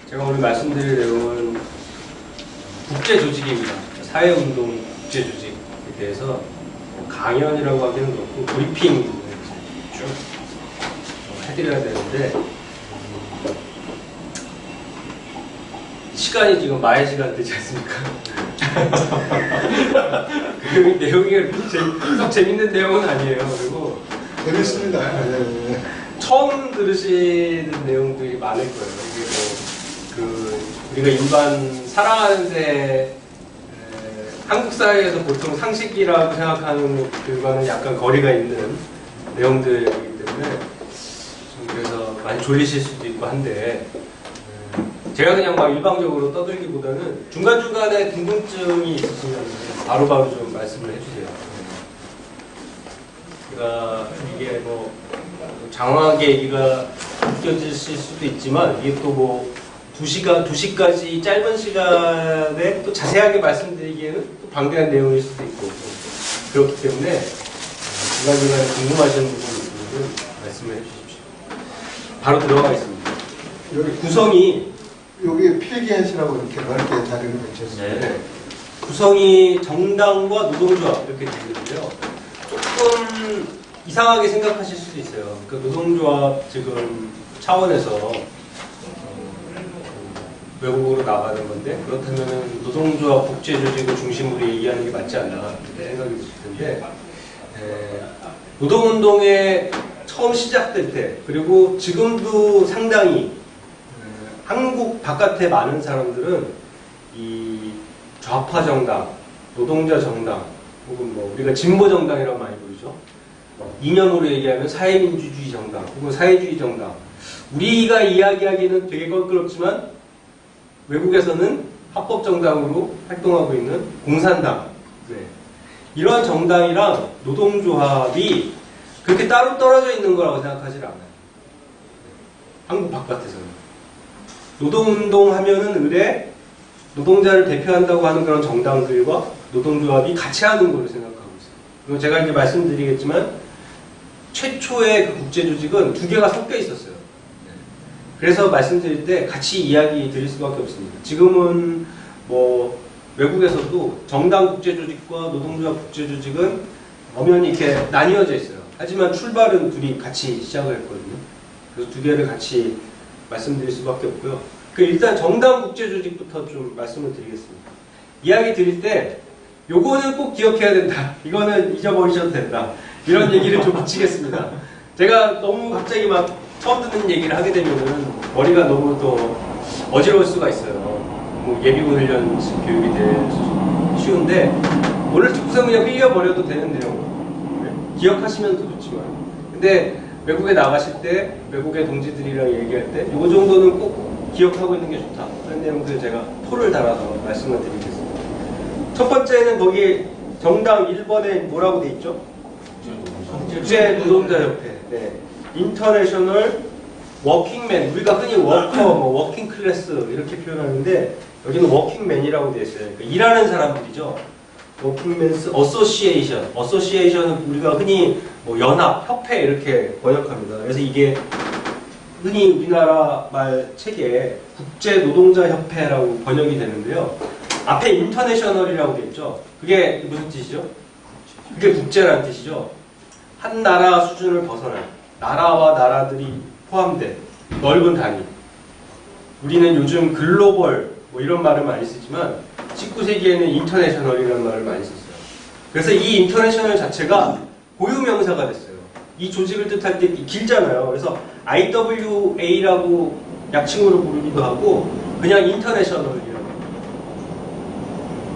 제가 오늘 말씀드릴 내용은 국제조직입니다. 사회운동 국제조직에 대해서 강연이라고 하기는 그렇고 브리핑 쭉 해드려야 되는데 시간이 지금 마의 시간 되지 않습니까? 그 내용이 썩 재밌는 내용은 아니에요. 그리고 재밌습니다. 처음 들으시는 내용들이 많을 거예요. 이게 우리가 일반 살아가는데 한국 사회에서 보통 상식이라고 생각하는 것들과는 약간 거리가 있는 내용들이기 때문에 좀 그래서 많이 졸리실 수도 있고 한데 제가 그냥 막 일방적으로 떠들기보다는 중간중간에 궁금증이 있으시면 바로바로 좀 말씀을 해주세요. 제가 이게 뭐 장황하게 얘기가 느껴지실 수도 있지만 이게 또 뭐 2시까지 짧은 시간에 또 자세하게 말씀드리기에는 또 방대한 내용일 수도 있고 그렇기 때문에 중간중간에 궁금하시는 부분이 있으면 말씀을 해주십시오. 바로 들어가겠습니다. 여기 구성이 여기 필기한시라고 이렇게 넓게 다리를 맺혔습니다. 네. 구성이 정당과 노동조합 이렇게 되는데요. 조금 이상하게 생각하실 수도 있어요. 그 노동조합 지금 차원에서 외국으로 나가는 건데 그렇다면 노동조합 국제조직을 중심으로 얘기하는 게 맞지 않나 이렇게 생각이 드실 텐데 노동운동의 처음 시작될 때 그리고 지금도 상당히 한국 바깥에 많은 사람들은 이 좌파 정당, 노동자 정당 혹은 뭐 우리가 진보 정당이라고 많이 부르죠. 이념으로 얘기하면 사회민주주의 정당 혹은 사회주의 정당. 우리가 이야기하기는 되게 껄끄럽지만 외국에서는 합법정당으로 활동하고 있는 공산당. 네. 이러한 정당이랑 노동조합이 그렇게 따로 떨어져 있는 거라고 생각하지 않아요. 한국 바깥에서는. 노동운동 하면은 의뢰, 노동자를 대표한다고 하는 그런 정당들과 노동조합이 같이 하는 걸로 생각하고 있어요. 그리고 제가 이제 말씀드리겠지만 최초의 그 국제조직은 두 개가 섞여 있었어요. 그래서 말씀드릴 때 같이 이야기 드릴 수밖에 없습니다. 지금은 뭐 외국에서도 정당 국제조직과 노동조합 국제조직은 엄연히 이렇게 나뉘어져 있어요. 하지만 출발은 둘이 같이 시작을 했거든요. 그래서 두 개를 같이 말씀드릴 수밖에 없고요. 일단 정당 국제조직부터 좀 말씀을 드리겠습니다. 이야기 드릴 때 요거는 꼭 기억해야 된다. 이거는 잊어버리셔도 된다. 이런 얘기를 좀 붙이겠습니다. 제가 너무 갑자기 막 처음 듣는 얘기를 하게 되면은 머리가 너무 또 어지러울 수가 있어요. 뭐 예비군 훈련 교육이 쉬운데 오늘 듣고서 그냥 흘려버려도 되는 내용. 기억하시면 더 좋지만. 근데 외국에 나가실 때 외국의 동지들이랑 얘기할 때 요 정도는 꼭 기억하고 있는 게 좋다. 그런 내용들 제가 표를 달아서 말씀을 드리겠습니다. 첫 번째는 거기 정당 1번에 뭐라고 돼 있죠? 국제노동자협회. 네. 인터내셔널 워킹맨, 우리가 흔히 워커, 뭐 워킹 클래스 이렇게 표현하는데 여기는 워킹맨이라고 되어 있어요. 그러니까 일하는 사람들이죠. 워킹맨스 어소시에이션, 어소시에이션은 우리가 흔히 뭐 연합, 협회 이렇게 번역합니다. 그래서 이게 흔히 우리나라 말 책에 국제노동자협회라고 번역이 되는데요. 앞에 인터내셔널이라고 되어 있죠. 그게 무슨 뜻이죠? 그게 국제라는 뜻이죠. 한 나라 수준을 벗어난 나라와 나라들이 포함된 넓은 단위. 우리는 요즘 글로벌 뭐 이런 말을 많이 쓰지만 19세기에는 인터내셔널이라는 말을 많이 썼어요. 그래서 이 인터내셔널 자체가 고유명사가 됐어요. 이 조직을 뜻할 때 길잖아요. 그래서 IWA라고 약칭으로 부르기도 하고 그냥 인터내셔널이라고.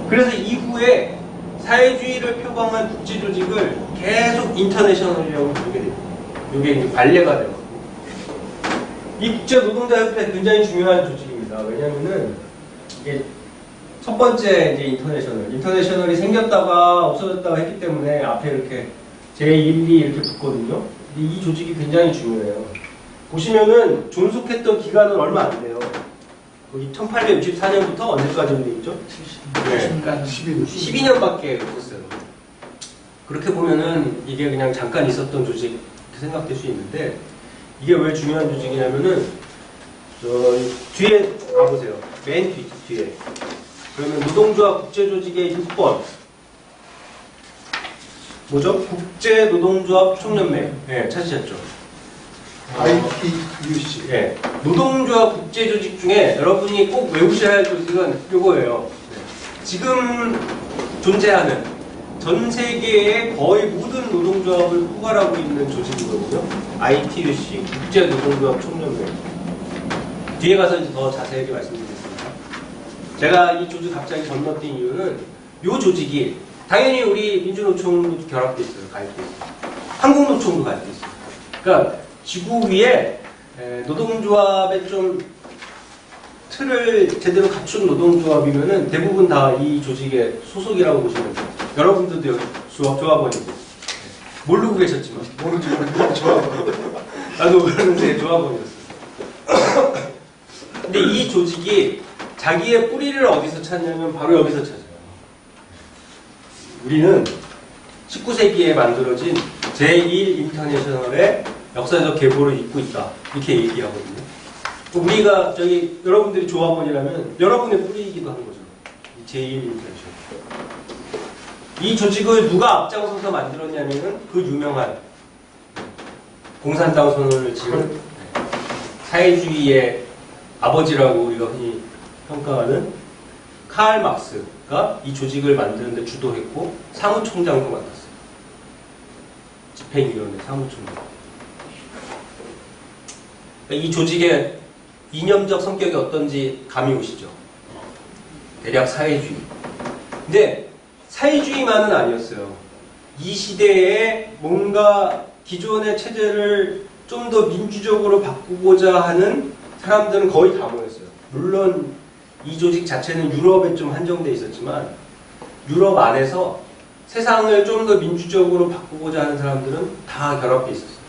그래서 이후에 사회주의를 표방한 국제조직을 계속 인터내셔널이라고 부르게 됩니다. 이게 이제 관례가 되고. 이 국제노동자협회 굉장히 중요한 조직입니다. 왜냐면은 이게 첫 번째 이제 인터내셔널이 생겼다가 없어졌다가 했기 때문에 앞에 이렇게 제1, 2 이렇게 붙거든요. 근데 이 조직이 굉장히 중요해요. 보시면은 존속했던 기간은 얼마 안 돼요. 거기 1864년부터 언제까지 돼 있죠? 12년밖에 없었어요. 그렇게 보면은 이게 그냥 잠깐 있었던 조직 이렇게 생각될 수 있는데 이게 왜 중요한 조직이냐면은 저 뒤에 가보세요. 맨 뒤에. 그러면 노동조합 국제조직의 6번. 뭐죠? 국제노동조합 총연맹. 네, 찾으셨죠? IPUC. 네. 노동조합 국제조직 중에 여러분이 꼭 외우셔야 할 조직은 이거예요. 네. 지금 존재하는 전 세계의 거의 모든 노동조합을 포괄하고 있는 조직이거든요. ITUC, 국제노동조합 총연맹. 뒤에 가서 이제 더 자세하게 말씀드리겠습니다. 제가 이 조직 갑자기 건너뛴 이유는 이 조직이 당연히 우리 민주노총도 결합돼 있어요. 가입돼 있어요. 한국노총도 가입돼 있어요. 그러니까 지구 위에 노동조합의 좀 틀을 제대로 갖춘 노동조합이면은 대부분 다 이 조직의 소속이라고 보시면 돼요. 여러분들도 여기 조합원이고 모르고 계셨지만 모르지, 좋아. 나도 모르는데 조합원이었어요. 근데 이 조직이 자기의 뿌리를 어디서 찾냐면 바로 여기서 찾아요. 우리는 19세기에 만들어진 제1인터내셔널의 역사적 계보를 잇고 있다. 이렇게 얘기하거든요. 우리가 여러분들이 조합원이라면 여러분의 뿌리이기도 하는 거죠. 제1인터내셔널. 이 조직을 누가 앞장서서 만들었냐면은 그 유명한 공산당 선언을 지은 사회주의의 아버지라고 우리가 흔히 평가하는 칼 막스가 이 조직을 만드는데 주도했고 사무총장도 맡았어요. 집행위원회 사무총장. 그러니까 이 조직의 이념적 성격이 어떤지 감이 오시죠? 대략 사회주의. 근데 사회주의만은 아니었어요. 이 시대에 뭔가 기존의 체제를 좀 더 민주적으로 바꾸고자 하는 사람들은 거의 다 모였어요. 물론 이 조직 자체는 유럽에 좀 한정돼 있었지만 유럽 안에서 세상을 좀 더 민주적으로 바꾸고자 하는 사람들은 다 결합돼 있었어요.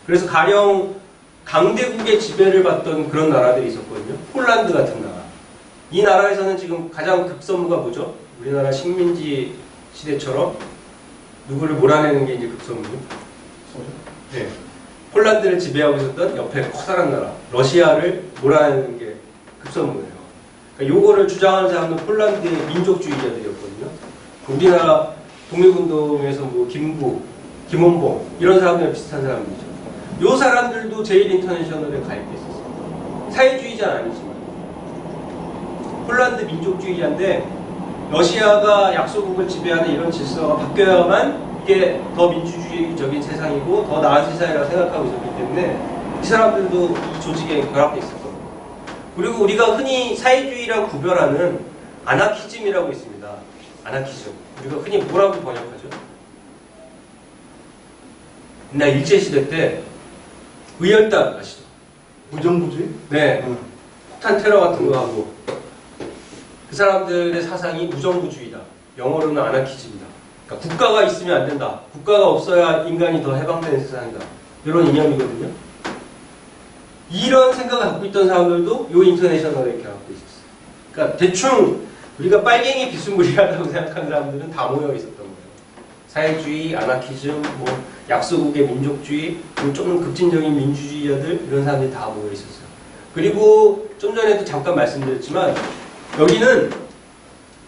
그래서 가령 강대국의 지배를 받던 그런 나라들이 있었거든요. 폴란드 같은 나라. 이 나라에서는 지금 가장 급선무가 뭐죠? 우리나라 식민지 시대처럼 누구를 몰아내는 게 이제 급선무죠. 네. 폴란드를 지배하고 있었던 옆에 커다란 나라 러시아를 몰아내는 게 급선무예요. 그러니까 요거를 주장하는 사람은 폴란드의 민족주의자들이었거든요. 우리나라 독립운동에서 뭐 김구, 김원봉 이런 사람들이랑 비슷한 사람들이죠. 요 사람들도 제1인터내셔널에 가입돼 있었어요. 사회주의자는 아니지만 폴란드 민족주의자인데 러시아가 약소국을 지배하는 이런 질서가 바뀌어야만 이게 더 민주주의적인 세상이고 더 나은 세상이라고 생각하고 있었기 때문에 이 사람들도 이 조직에 결합돼 있었거든요. 그리고 우리가 흔히 사회주의랑 구별하는 아나키즘이라고 있습니다. 아나키즘. 우리가 흔히 뭐라고 번역하죠? 옛날 일제시대 때 의열단 아시죠? 무정부주의? 네. 폭탄 테러 같은 거 하고 그 사람들의 사상이 무정부주의다. 영어로는 아나키즘이다. 그러니까 국가가 있으면 안 된다. 국가가 없어야 인간이 더 해방되는 세상이다. 이런 이념이거든요. 이런 생각을 갖고 있던 사람들도 요 인터내셔널에 결합돼 있었어요. 그러니까 대충 우리가 빨갱이 비스무리하다고 생각하는 사람들은 다 모여 있었던 거예요. 사회주의, 아나키즘, 뭐 약소국의 민족주의, 좀 급진적인 민주주의자들 이런 사람들이 다 모여 있었어요. 그리고 좀 전에도 잠깐 말씀드렸지만 여기는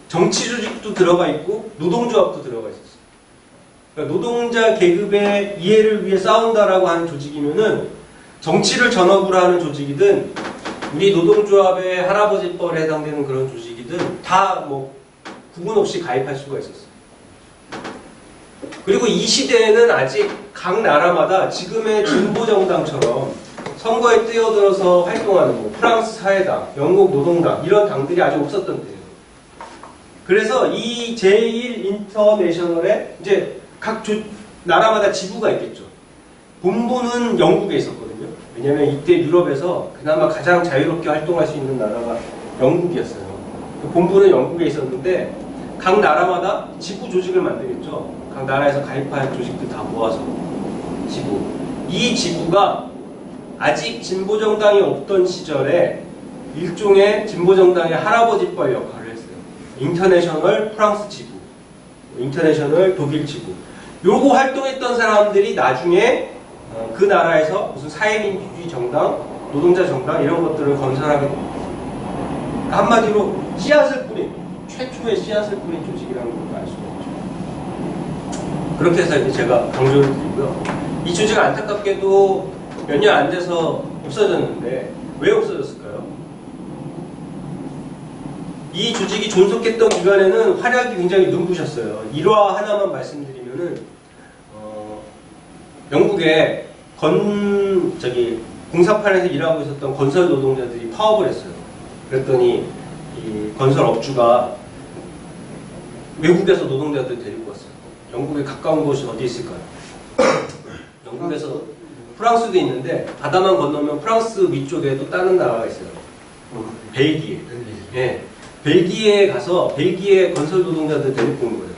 정치 조직도 들어가 있고 노동조합도 들어가 있었어요. 그러니까 노동자 계급의 이해를 위해 싸운다라고 하는 조직이면은 정치를 전업으로 하는 조직이든 우리 노동조합의 할아버지뻘에 해당되는 그런 조직이든 다 뭐 구분 없이 가입할 수가 있었어요. 그리고 이 시대에는 아직 각 나라마다 지금의 진보정당처럼 선거에 뛰어들어서 활동하는 뭐 프랑스 사회당, 영국 노동당 이런 당들이 아직 없었던 때예요. 그래서 이 제1인터내셔널에 이제 각 나라마다 지부가 있겠죠. 본부는 영국에 있었거든요. 왜냐하면 이때 유럽에서 그나마 가장 자유롭게 활동할 수 있는 나라가 영국이었어요. 본부는 영국에 있었는데 각 나라마다 지부 조직을 만들겠죠. 각 나라에서 가입한 조직들 다 모아서 지부. 이 지부가 아직 진보정당이 없던 시절에 일종의 진보정당의 할아버지뻘 역할을 했어요. 인터내셔널 프랑스 지부, 인터내셔널 독일 지부. 요거 활동했던 사람들이 나중에 그 나라에서 무슨 사회민주주의 정당, 노동자 정당 이런 것들을 건설하게 됩니다. 한마디로 씨앗을 뿌린, 최초의 씨앗을 뿌린 조직이라는 걸 알 수가 있죠. 그렇게 해서 이제 제가 강조를 드리고요. 이 조직은 안타깝게도 몇 년 안 돼서 없어졌는데 왜 없어졌을까요? 이 조직이 존속했던 기간에는 활약이 굉장히 눈부셨어요. 일화 하나만 말씀드리면은 영국에 공사판에서 일하고 있었던 건설 노동자들이 파업을 했어요. 그랬더니 이 건설 업주가 외국에서 노동자들 데리고 왔어요. 영국에 가까운 곳이 어디 있을까요? 영국에서 프랑스도 있는데 바다만 건너면 프랑스 위쪽에 또 다른 나라가 있어요. 벨기에. 예. 벨기에에 가서 벨기에 건설 노동자들 데리고 온 거예요.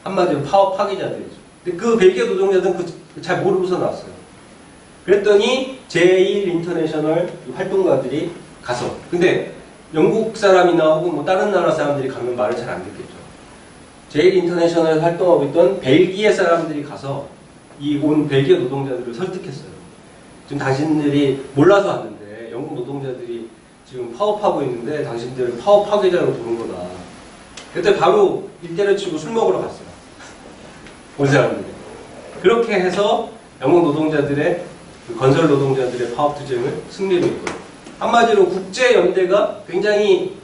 한마디로 파업 파기자들이죠. 근데 그 벨기에 노동자들은 잘 모르고서 나왔어요. 그랬더니 제1 인터내셔널 활동가들이 가서, 근데 영국 사람이나 혹은 뭐 다른 나라 사람들이 가면 말을 잘 안 듣겠죠. 제1 인터내셔널 활동하고 있던 벨기에 사람들이 가서 이 온 벨기에 노동자들을 설득했어요. 지금 당신들이 몰라서 왔는데 영국 노동자들이 지금 파업하고 있는데 당신들은 파업 파괴자로 부른 거다. 그때 바로 일대를 치고 술 먹으러 갔어요. 온 사람들이. 그렇게 해서 영국 노동자들의 건설 노동자들의 파업 투쟁을 승리로 이끌고, 한마디로 국제연대가 굉장히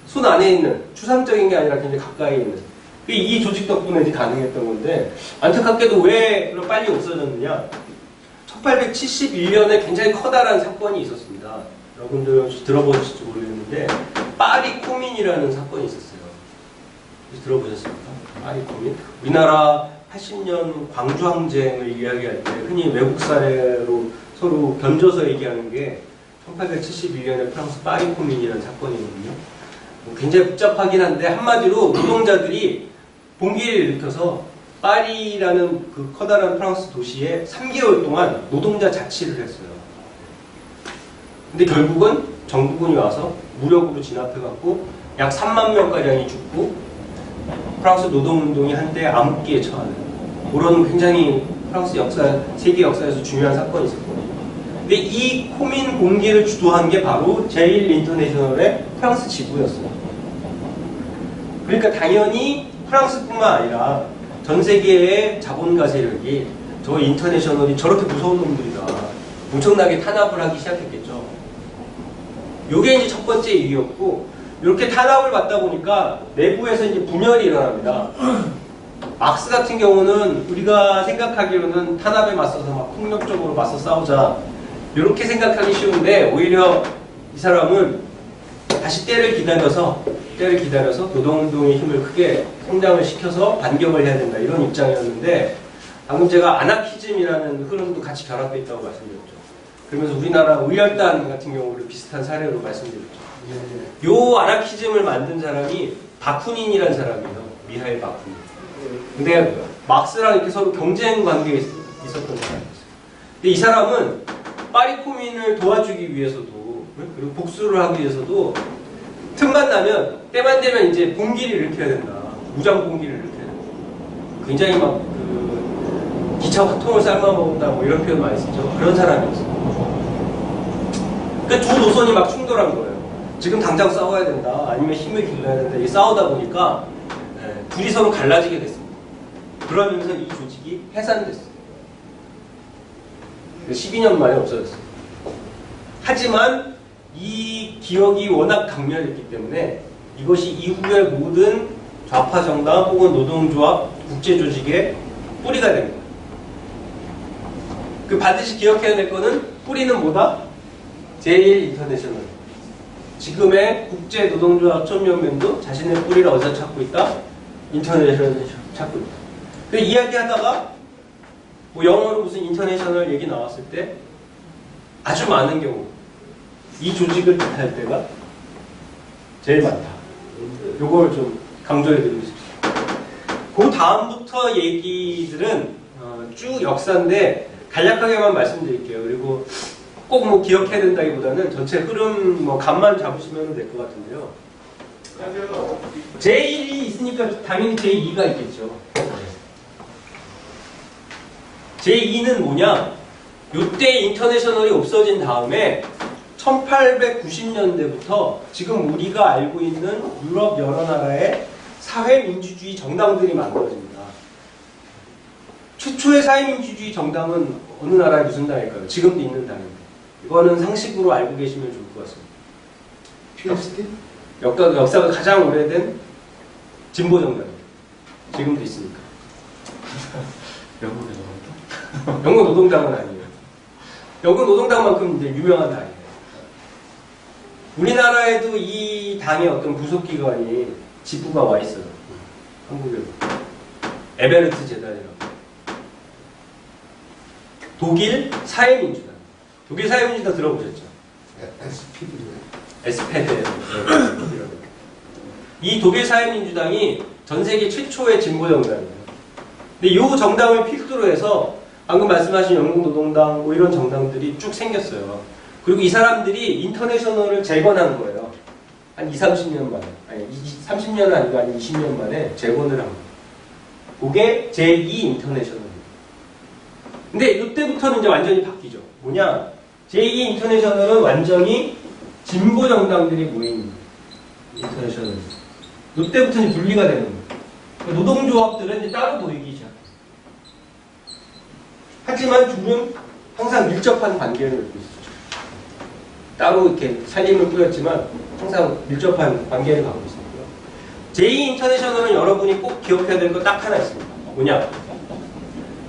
손 안에 있는, 추상적인 게 아니라 굉장히 가까이 있는, 이 조직 덕분에 가능했던 건데, 안타깝게도 왜 빨리 없어졌느냐? 1871년에 굉장히 커다란 사건이 있었습니다. 여러분들 혹시 들어보실지 모르겠는데 파리 코민이라는 사건이 있었어요. 혹시 들어보셨습니까? 파리 코민? 우리나라 80년 광주항쟁을 이야기할 때 흔히 외국 사례로 서로 견줘서 얘기하는 게 1871년에 프랑스 파리 코민이라는 사건이거든요. 굉장히 복잡하긴 한데 한마디로 노동자들이 봉기를 일으켜서 파리라는 그 커다란 프랑스 도시에 3개월 동안 노동자 자치를 했어요. 근데 결국은 정부군이 와서 무력으로 진압해갖고 약 3만 명가량이 죽고 프랑스 노동운동이 한때 암흑기에 처하는 그런 굉장히 프랑스 역사, 세계 역사에서 중요한 사건이 있었거든요. 근데 이 코민 봉기를 주도한 게 바로 제1 인터내셔널의 프랑스 지부였어요. 그러니까 당연히 프랑스뿐만 아니라 전 세계의 자본가 세력이 저 인터내셔널이 저렇게 무서운 놈들이다. 엄청나게 탄압을 하기 시작했겠죠. 요게 이제 첫 번째 이유였고, 이렇게 탄압을 받다 보니까 내부에서 이제 분열이 일어납니다. 막스 같은 경우는 우리가 생각하기로는 탄압에 맞서서 막 폭력적으로 맞서 싸우자 이렇게 생각하기 쉬운데, 오히려 이 사람은 다시 때를 기다려서 노동운동의 힘을 크게 성장을 시켜서 반격을 해야 된다 이런 입장이었는데, 방금 제가 아나키즘이라는 흐름도 같이 결합되어 있다고 말씀드렸죠. 그러면서 우리나라 의열단 같은 경우를 비슷한 사례로 말씀드렸죠. 요 아나키즘을 만든 사람이 바쿠닌이라는 사람이에요. 미하일 바쿠닌. 근데 막스랑 이렇게 서로 경쟁 관계에 있었던 사람이었어요. 근데 이 사람은 파리 코민을 도와주기 위해서도, 그리고 복수를 하기 위해서도 틈만 나면, 때만 되면 이제 봉기를 일으켜야 된다. 무장 봉기를 일으켜야 된다. 굉장히 막 기차 화통을 삶아먹는다 뭐 이런 표현 많이 쓰죠. 그런 사람이었어요. 그 두 노선이 막 충돌한 거예요. 지금 당장 싸워야 된다, 아니면 힘을 길러야 된다. 이게 싸우다 보니까 둘이 서로 갈라지게 됐습니다. 그러면서 이 조직이 해산됐어요. 12년 만에 없어졌어요. 하지만 이 기억이 워낙 강렬했기 때문에 이것이 이후의 모든 좌파 정당 혹은 노동조합 국제조직의 뿌리가 됩니다. 그 반드시 기억해야 될 거는, 뿌리는 뭐다? 제1 인터내셔널. 지금의 국제노동조합 천연연맹도 자신의 뿌리를 어디서 찾고 있다? 인터내셔널에서 찾고 있다. 그 이야기하다가 뭐 영어로 무슨 인터내셔널 얘기 나왔을 때 아주 많은 경우 이 조직을 뜻할 때가 제일 많다. 요걸 좀 강조해드리고 싶습니다. 그 다음부터 얘기들은 쭉 역사인데 간략하게만 말씀드릴게요. 그리고 꼭 뭐 기억해야 된다기보다는 전체 흐름 뭐 감만 잡으시면 될 것 같은데요. 제1이 있으니까 당연히 제2가 있겠죠. 제2는 뭐냐? 요때 인터내셔널이 없어진 다음에 1890년대부터 지금 우리가 알고 있는 유럽 여러 나라의 사회민주주의 정당들이 만들어집니다. 최초의 사회민주주의 정당은 어느 나라의 무슨 당일까요? 지금도 있는 당인데. 이거는 상식으로 알고 계시면 좋을 것 같습니다. PSD? 역사가 가장 오래된 진보정당입니다. 지금도 있으니까. 영국의 노동당? 영국 노동당은 아니에요. 영국 노동당만큼 이제 유명한 당이에요. 우리나라에도 이 당의 어떤 부속기관이 지부가 와 있어요. 한국에도. 에베르트 재단이라고. 독일 사회민주당. 독일 사회민주당 들어보셨죠? SPD에서. 이 독일 사회민주당이 전 세계 최초의 진보정당이에요. 근데 이 정당을 필두로 해서 방금 말씀하신 영국 노동당 뭐 이런 정당들이 쭉 생겼어요. 그리고 이 사람들이 인터내셔널을 재건한 거예요. 한 30년 만에. 아니, 30년은 아니고 한 20년 만에 재건을 한 거예요. 그게 제2 인터내셔널입니다. 근데 이때부터는 이제 완전히 바뀌죠. 뭐냐? 제2 인터내셔널은 완전히 진보 정당들이 모인 인터내셔널입니다. 이때부터는 분리가 되는 거예요. 그러니까 노동조합들은 이제 따로 모이기 시작해요. 하지만 둘은 항상 밀접한 관계를 맺고 있었죠. 따로 이렇게 살림을 꾸렸지만 항상 밀접한 관계를 갖고 있었고요. 제2 인터내셔널은 여러분이 꼭 기억해야 될 거 딱 하나 있습니다. 뭐냐?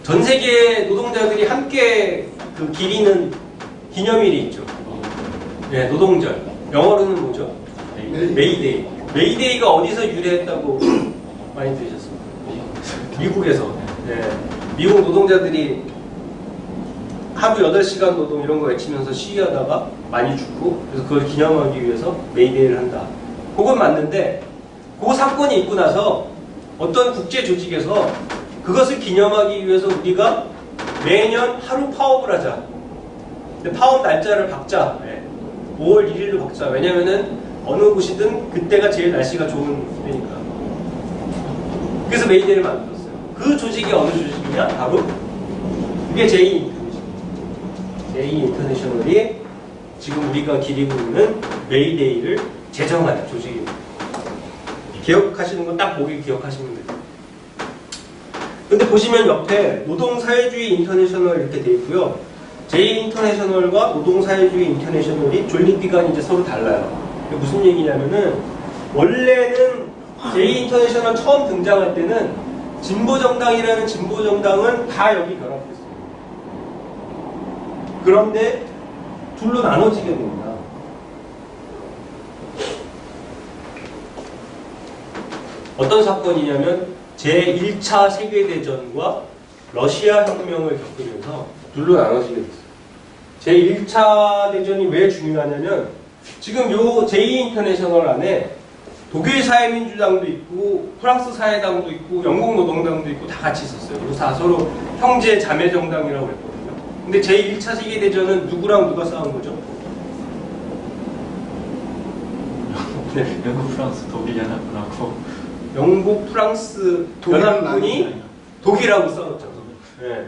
전 세계 노동자들이 함께 그 기리는 기념일이 있죠. 네, 노동절. 영어로는 뭐죠? 메이데이. 메이데이가 어디서 유래했다고 많이 들으셨습니까? 미국에서. 네, 미국 노동자들이 하루 8시간 노동 이런 거 외치면서 시위하다가 많이 죽고 그래서 그걸 기념하기 위해서 메이데이를 한다. 그건 맞는데 그 사건이 있고 나서 어떤 국제 조직에서 그것을 기념하기 위해서 우리가 매년 하루 파업을 하자. 근데 파업 날짜를 박자. 5월 1일로 박자. 왜냐면은 어느 곳이든 그때가 제일 날씨가 좋은 때니까. 그래서 메이데이를 만들었어요. 그 조직이 어느 조직이냐? 바로 그게 제2 인터내셔널이 지금 우리가 기리고 있는 메이데이를 제정한 조직입니다. 기억하시는 건 딱 보기 기억하시면 돼요. 근데 보시면 옆에 노동사회주의 인터내셔널 이렇게 돼 있고요. 제2인터내셔널과 노동사회주의 인터내셔널이 존립기관이 이제 서로 달라요. 무슨 얘기냐면은 원래는 제2인터내셔널 처음 등장할 때는 진보정당이라는 진보정당은 다 여기 결합했어요. 그런데 둘로 나눠지게 됩니다. 어떤 사건이냐면 제1차 세계대전과 러시아 혁명을 겪으면서 둘로 나눠지게 됐어요. 제1차 대전이 왜 중요하냐면 지금 요 제2인터내셔널 안에 독일 사회민주당도 있고 프랑스 사회당도 있고 영국 노동당도 있고 다 같이 있었어요. 그리고 다 서로 형제 자매 정당이라고 했거든요. 근데 제1차 세계대전은 누구랑 누가 싸운 거죠? 네. 영국, 프랑스, 독일 연합군하고 영국, 프랑스 연합군이 독일하고 싸웠죠. 네.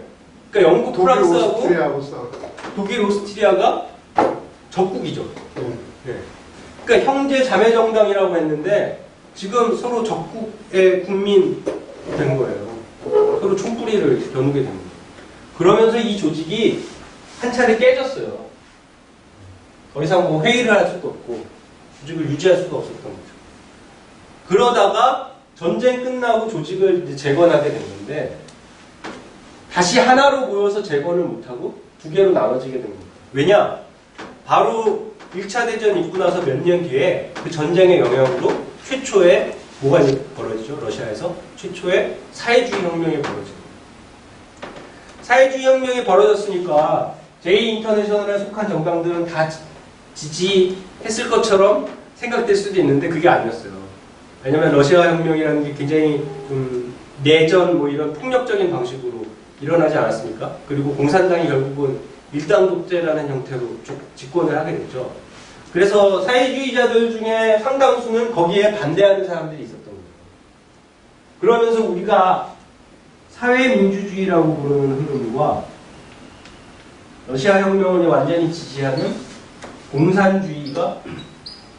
그러니까 영국, 프랑스하고 오스트리아하고 싸워. 독일, 오스트리아가 적국이죠. 네. 네. 그러니까 형제 자매 정당이라고 했는데 지금 서로 적국의 국민 된 거예요. 서로 총뿌리를 겨누게 된 거예요. 그러면서 이 조직이 한 차례 깨졌어요. 더 이상 뭐 회의를 할 수도 없고 조직을 유지할 수도 없었던 거죠. 그러다가 전쟁 끝나고 조직을 이제 재건하게 됐는데 다시 하나로 모여서 재건을 못하고 두 개로 나눠지게 된 겁니다. 왜냐? 바로 1차 대전 있고 나서 몇 년 뒤에 그 전쟁의 영향으로 최초의 뭐가 벌어지죠? 러시아에서 최초의 사회주의 혁명이 벌어집니다. 사회주의 혁명이 벌어졌으니까 제2인터내셔널에 속한 정당들은 다 지지했을 것처럼 생각될 수도 있는데 그게 아니었어요. 왜냐면 러시아 혁명이라는 게 굉장히 좀 내전 뭐 이런 폭력적인 방식으로 일어나지 않았습니까? 그리고 공산당이 결국은 일당 독재라는 형태로 쭉 집권을 하게 됐죠. 그래서 사회주의자들 중에 상당수는 거기에 반대하는 사람들이 있었던 거예요. 그러면서 우리가 사회민주주의라고 부르는 흐름과 러시아 혁명을 완전히 지지하는 공산주의가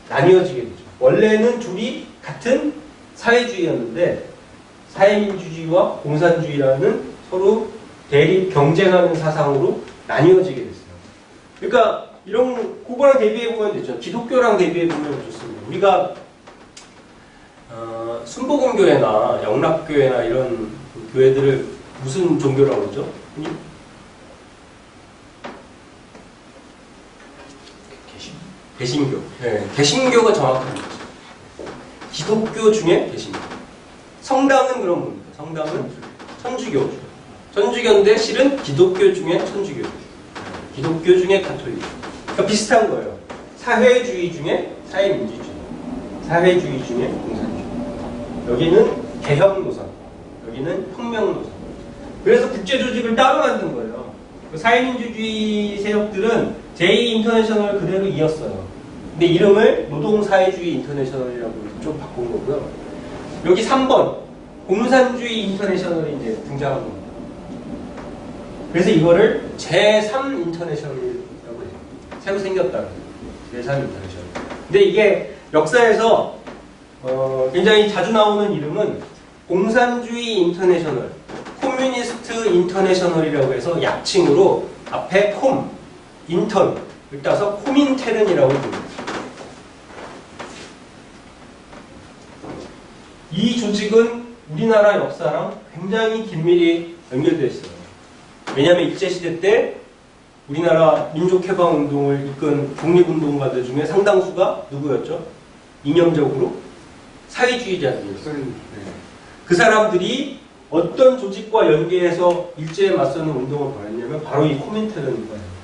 나뉘어지게 되죠. 원래는 둘이 같은 사회주의였는데 사회민주주의와 공산주의라는 서로 대립 경쟁하는 사상으로 나뉘어지게 됐어요. 그러니까 이런 그거랑 대비해 보면 되죠. 기독교랑 대비해 보면 좋습니다. 우리가 순복음교회나 영락교회나 이런 교회들을 무슨 종교라고 그러죠? 개신교. 네, 개신교가 정확합니다. 기독교 중에 개신교. 성당은 그럼 뭡니까? 성당은 천주교. 천주교인데 실은 기독교 중에 천주교. 기독교 중에 가톨릭. 그러니까 비슷한 거예요. 사회주의 중에 사회민주주의. 사회주의 중에 공산주의. 여기는 개혁노선. 여기는 혁명노선. 그래서 국제조직을 따로 만든 거예요. 그 사회민주주의 세력들은 제2인터내셔널을 그대로 이었어요. 근데 이름을 노동사회주의 인터내셔널이라고 좀 바꾼 거고요. 여기 3번 공산주의 인터내셔널이 이제 등장한 겁니다. 그래서 이거를 제3 인터내셔널이라고 해요. 새로 생겼다는 제3 인터내셔널. 근데 이게 역사에서 굉장히 자주 나오는 이름은 공산주의 인터내셔널, 코뮤니스트 인터내셔널이라고 해서 약칭으로 앞에 콤, 인턴을 따서 코민테른이라고 부릅니다. 이 조직은 우리나라 역사랑 굉장히 긴밀히 연결되어 있어요. 왜냐하면 일제시대 때 우리나라 민족해방운동을 이끈 독립운동가들 중에 상당수가 누구였죠? 이념적으로 사회주의자들이었어요. 그 사람들이 어떤 조직과 연계해서 일제에 맞서는 운동을 벌였냐면 바로 이 코민테른이거예요.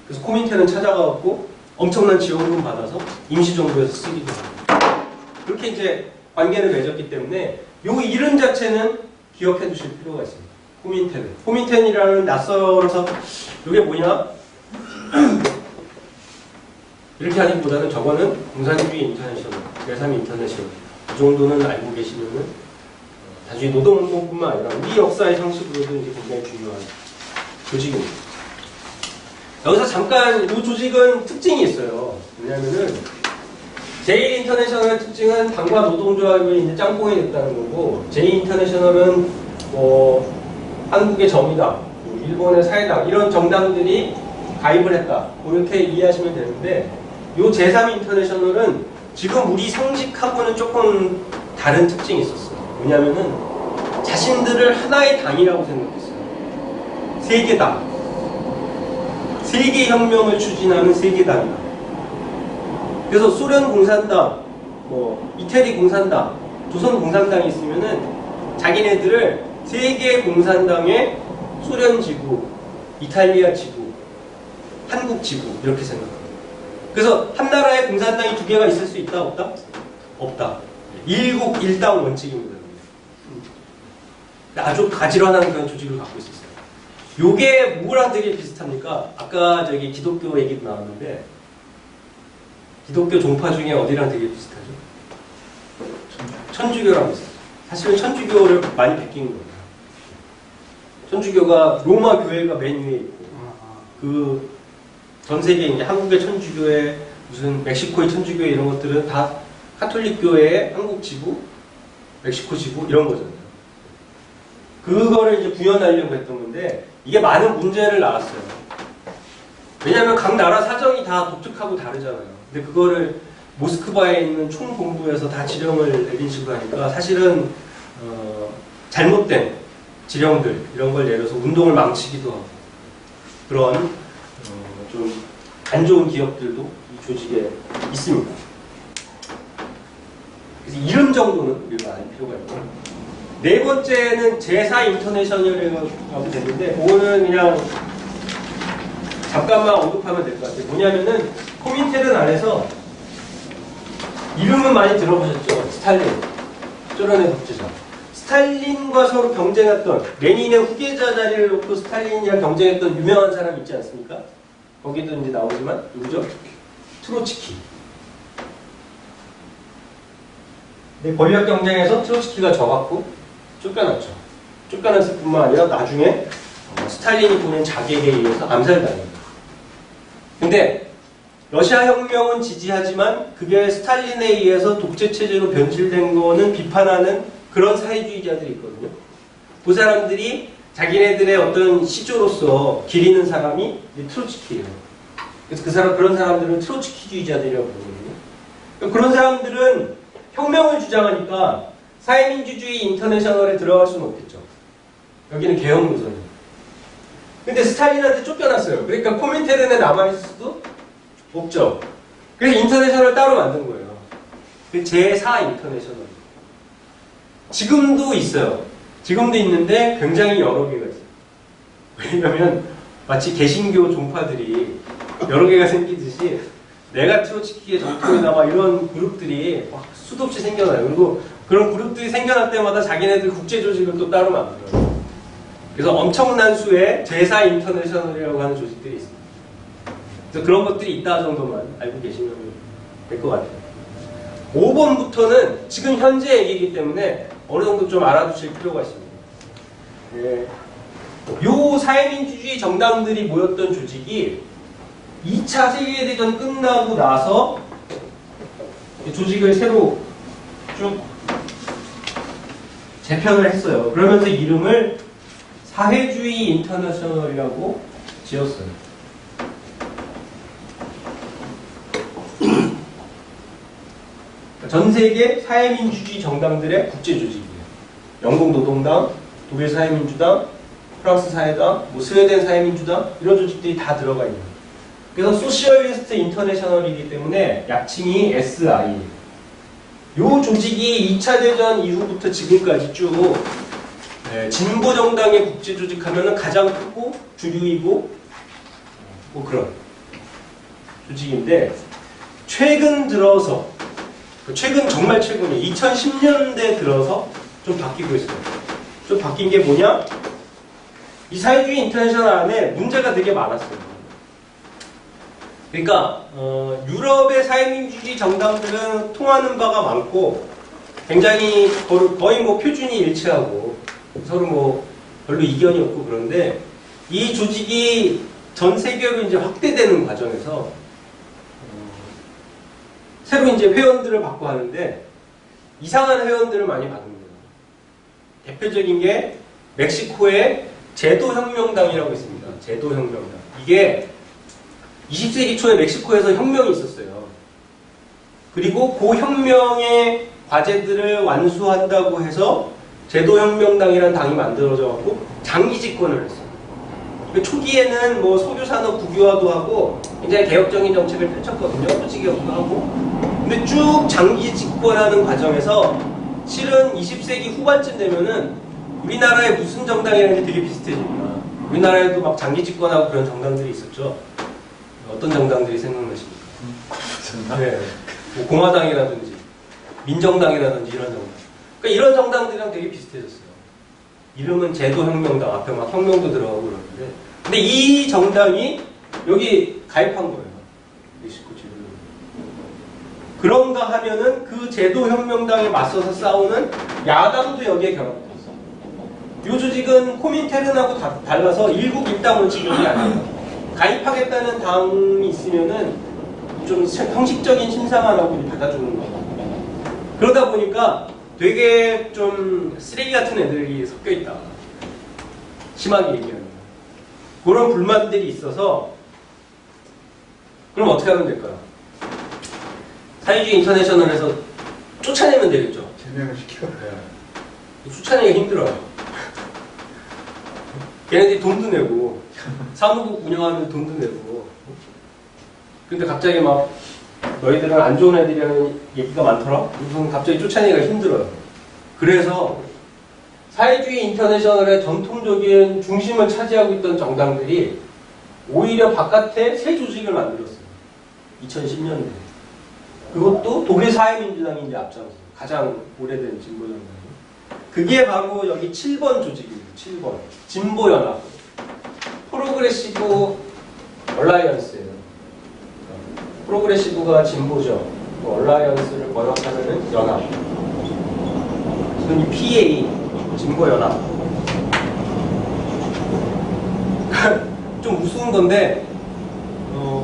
그래서 코민테른 찾아가갖고 엄청난 지원금 받아서 임시정부에서 쓰기도 하고 그렇게 이제 관계를 맺었기 때문에 요 이름 자체는 기억해 두실 필요가 있습니다. 코민테른. 코민테른이라는 낯설어서 이게 뭐냐? 이렇게 하기보다는 저거는 공산주의 인터내셔널, 제3 인터내셔널 이 정도는 알고 계시면은 단순히 노동운동뿐만 아니라 우리 역사의 상식으로도 이제 굉장히 중요한 조직입니다. 여기서 잠깐 이 조직은 특징이 있어요. 왜냐하면은 제1인터내셔널의 특징은 당과 노동조합이 이제 짬뽕이 됐다는 거고 제2인터내셔널은 뭐 한국의 정의당, 일본의 사회당 이런 정당들이 가입을 했다. 그렇게 이해하시면 되는데 이 제3인터내셔널은 지금 우리 상식하고는 조금 다른 특징이 있었어요. 뭐냐면은 자신들을 하나의 당이라고 생각했어요. 세계당. 세계혁명을 추진하는 세계당이다. 그래서 소련 공산당, 뭐 이태리 공산당, 조선 공산당이 있으면은 자기네들을 세계 공산당의 소련 지구, 이탈리아 지구, 한국 지구 이렇게 생각합니다. 그래서 한 나라에 공산당이 두 개가 있을 수 있다 없다? 없다. 일국 일당 원칙입니다. 아주 가지런한 그런 조직을 갖고 있었어요. 요게 뭐랑 되게 비슷합니까? 아까 저기 기독교 얘기도 나왔는데 기독교 종파 중에 어디랑 되게 비슷하죠? 천주교랑 비슷하죠. 사실은 천주교를 많이 베낀 거예요. 천주교가 로마 교회가 맨 위에 있고 그 전 세계 이제 한국의 천주교회 무슨 멕시코의 천주교회 이런 것들은 다 카톨릭 교회의 한국 지부, 멕시코 지부 이런 거잖아요. 그거를 이제 구현하려고 했던 건데 이게 많은 문제를 낳았어요. 왜냐하면 각 나라 사정이 다 독특하고 다르잖아요. 근데 그거를 모스크바에 있는 총본부에서 다 지령을 내린 식으로 하니까 사실은 잘못된 지령들 이런 걸 내려서 운동을 망치기도 하고 그런 좀 안 좋은 기억들도 이 조직에 있습니다. 그래서 이름 정도는 우리가 알 필요가 있고 네 번째는 제4 인터내셔널이라고 되는데 그거는 그냥 잠깐만 언급하면 될 것 같아요. 뭐냐면은 코민테른 안에서 이름은 많이 들어보셨죠? 스탈린, 소련의 독재자. 스탈린과 서로 경쟁했던 레닌의 후계자 자리를 놓고 스탈린이랑 경쟁했던 유명한 사람 있지 않습니까? 거기도 이제 나오지만 누구죠? 트로츠키. 근데 권력 경쟁에서 트로츠키가 져갖고 쫓겨났죠. 쫓겨났을 뿐만 아니라 나중에 스탈린이 보낸 자객에 의해서 암살당합니다. 근데 러시아 혁명은 지지하지만 그게 스탈린에 의해서 독재 체제로 변질된 거는 비판하는 그런 사회주의자들이 있거든요. 그 사람들이 자기네들의 어떤 시조로서 기리는 사람이 트로츠키예요. 그래서 그런 사람들은 트로츠키주의자들이라고 부르거든요. 그런 사람들은 혁명을 주장하니까 사회민주주의 인터내셔널에 들어갈 수는 없겠죠. 여기는 개혁 노선이에요. 근데 스탈린한테 쫓겨났어요. 그러니까 코민테른에 남아있을 수도 없죠. 그래서 인터내셔널 따로 만든 거예요. 제4 인터내셔널. 지금도 있어요. 지금도 있는데 굉장히 여러 개가 있어요. 왜냐면 마치 개신교 종파들이 여러 개가 생기듯이 내가 트로츠키의 정통이다 막 이런 그룹들이 막 수도 없이 생겨나요. 그리고 그런 그룹들이 생겨날 때마다 자기네들 국제조직을 또 따로 만들어요. 그래서 엄청난 수의 제4 인터내셔널이라고 하는 조직들이 있습니다. 그래서 그런 것들이 있다 정도만 알고 계시면 될 것 같아요. 5번부터는 지금 현재 얘기이기 때문에 어느 정도 좀 알아두실 필요가 있습니다. 예. 요 사회민주주의 정당들이 모였던 조직이 2차 세계대전 끝나고 나서 조직을 새로 쭉 재편을 했어요. 그러면서 이름을 사회주의 인터내셔널이라고 지었어요. 전 세계 사회민주주의 정당들의 국제조직이에요. 영국 노동당, 독일 사회민주당, 프랑스 사회당, 스웨덴 사회민주당 이런 조직들이 다 들어가 있는 거예요. 그래서 소셜리스트 인터내셔널이기 때문에 약칭이 SI. 요 조직이 2차 대전 이후부터 지금까지 쭉 진보 정당의 국제 조직 하면은 가장 크고 주류이고 뭐 그런 조직인데 최근 들어서 정말 최근에 2010년대 들어서 좀 바뀌고 있어요. 좀 바뀐 게 뭐냐? 이 사회주의 인터내셔널 안에 문제가 되게 많았어요. 그러니까 유럽의 사회민주주의 정당들은 통하는 바가 많고 굉장히 거의 뭐 표준이 일치하고 서로 뭐 별로 이견이 없고 그런데 이 조직이 전 세계로 이제 확대되는 과정에서 새로 이제 회원들을 받고 하는데 이상한 회원들을 많이 받습니다. 대표적인 게 멕시코의 제도혁명당이라고 있습니다. 제도혁명당. 이게 20세기 초에 멕시코에서 혁명이 있었어요. 그리고 그 혁명의 과제들을 완수한다고 해서 제도혁명당이라는 당이 만들어져갖고 장기 집권을 했어요. 초기에는 뭐 석유산업 국유화도 하고 굉장히 개혁적인 정책을 펼쳤거든요. 토지개혁도 하고. 근데 쭉 장기 집권하는 과정에서 실은 20세기 후반쯤 되면은 우리나라의 무슨 정당이라는 게 되게 비슷해집니다. 우리나라에도 막 장기 집권하고 그런 정당들이 있었죠. 어떤 정당들이 생각나십니까? 네. 뭐 공화당이라든지 민정당이라든지 이런 정당. 그러니까 이런 정당들이랑 되게 비슷해졌어요. 이름은 제도혁명당. 앞에 막 혁명도 들어가고 그러는데 근데 이 정당이 여기 가입한 거예요. 멕시코 제도. 그런가 하면은 그 제도혁명당에 맞서서 싸우는 야당도 여기에 결합돼 있어요. 이 조직은 코민테른하고 달라서 일국일당 원칙이 아니에요. 가입하겠다는 당이 있으면은 좀 형식적인 심사만 하고 받아주는 거예요. 그러다 보니까 되게 좀 쓰레기 같은 애들이 섞여 있다. 심하게 얘기하면. 그런 불만들이 있어서 그럼 어떻게 하면 될까요? 사회주의 인터내셔널에서 쫓아내면 되겠죠. 제명을 시켜. 네. 쫓아내기가 힘들어요. 걔네들이 돈도 내고 사무국 운영하는 돈도 내고 근데 갑자기 막 너희들은 안 좋은 애들이라는 얘기가 많더라? 그래서 갑자기 쫓아내기가 힘들어요. 그래서 사회주의 인터내셔널의 전통적인 중심을 차지하고 있던 정당들이 오히려 바깥에 새 조직을 만들었어요. 2010년대. 그것도 독일 사회민주당이 이제 앞장서요. 가장 오래된 진보정당이. 그게 바로 여기 7번 조직입니다. 7번. 진보연합. 프로그레시브 얼라이언스예요. 프로그레시브가 진보죠. 얼라이언스를 번역하면은 연합. 지금 이 PA 진보연합. 건데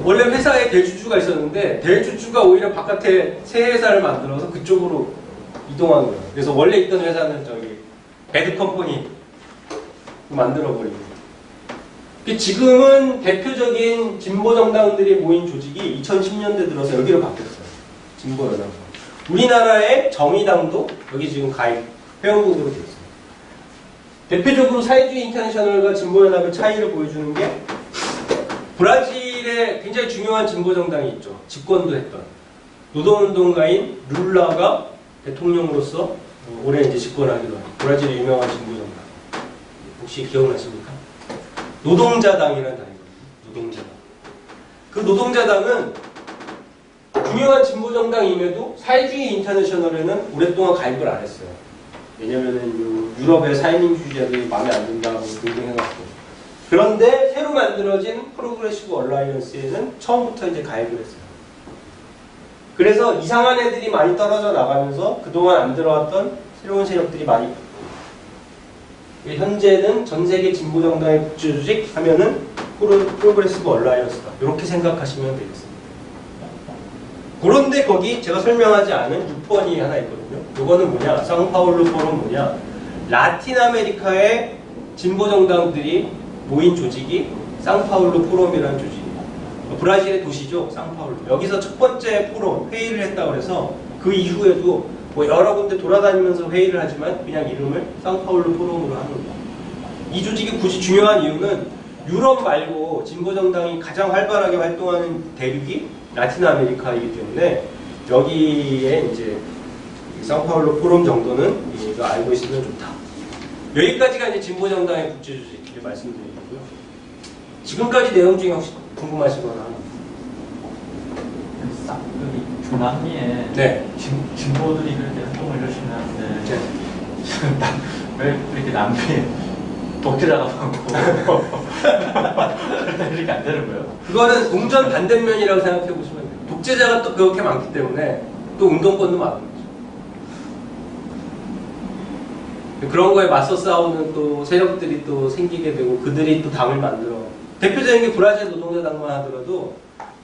원래 회사에 대주주가 있었는데 대주주가 오히려 바깥에 새 회사를 만들어서 그쪽으로 이동한 거예요. 그래서 원래 있던 회사는 저기 배드 컴퍼니 만들어버리고. 지금은 대표적인 진보 정당들이 모인 조직이 2010년대 들어서 여기로 바뀌었어요. 진보연합. 우리나라의 정의당도 여기 지금 가입 회원국으로 되어 있어요. 대표적으로 사회주의 인터내셔널과 진보연합의 차이를 보여주는 게 브라질에 굉장히 중요한 진보 정당이 있죠. 집권도 했던 노동운동가인 룰라가 대통령으로서 올해 이제 집권하기로 한 브라질의 유명한 진보 정당. 혹시 기억나십니까? 노동자당이라는 당이거든요. 노동자당. 그 노동자당은 중요한 진보 정당임에도 사회주의 인터내셔널에는 오랫동안 가입을 안 했어요. 왜냐면은 유럽의 사회민주주의자들이 마음에 안 든다고 등등 해갖고. 그런데 새로 만들어진 프로그레시브 얼라이언스에는 처음부터 이제 가입을 했어요. 그래서 이상한 애들이 많이 떨어져 나가면서 그동안 안 들어왔던 새로운 세력들이 많이 현재는 전 세계 진보 정당의 국제조직 하면은 프로그레시브 얼라이언스다. 이렇게 생각하시면 되겠습니다. 그런데 거기 제가 설명하지 않은 유포원이 하나 있거든요. 이거는 뭐냐? 상파울루 포럼 뭐냐? 라틴 아메리카의 진보 정당들이 모인 조직이 상파울루 포럼이라는 조직이에요. 브라질의 도시죠, 상파울루. 여기서 첫 번째 포럼 회의를 했다고 해서 그 이후에도 뭐 여러 군데 돌아다니면서 회의를 하지만 그냥 이름을 상파울루 포럼으로 하는 거예요. 이 조직이 굳이 중요한 이유는 유럽 말고 진보 정당이 가장 활발하게 활동하는 대륙이 라틴 아메리카이기 때문에 여기에 이제 상파울루 포럼 정도는 이거 알고 있으면 좋다. 여기까지가 이제 진보 정당의 국제 조직을 말씀드리고요. 지금까지 내용 중에 혹시 궁금하시거나 여기 조남리에 네. 진보들이 그렇게 활동을 열심히 하는데 네. 왜 이렇게 남미에 독재자가 많고 이렇게 안 되는 거예요? 그거는 동전 반대면이라고 생각해 보시면 돼요. 독재자가 또 그렇게 많기 때문에 또 운동권도 많은 거죠. 그런 거에 맞서 싸우는 또 세력들이 또 생기게 되고 그들이 또 당을 만들어. 대표적인 게 브라질 노동자당만 하더라도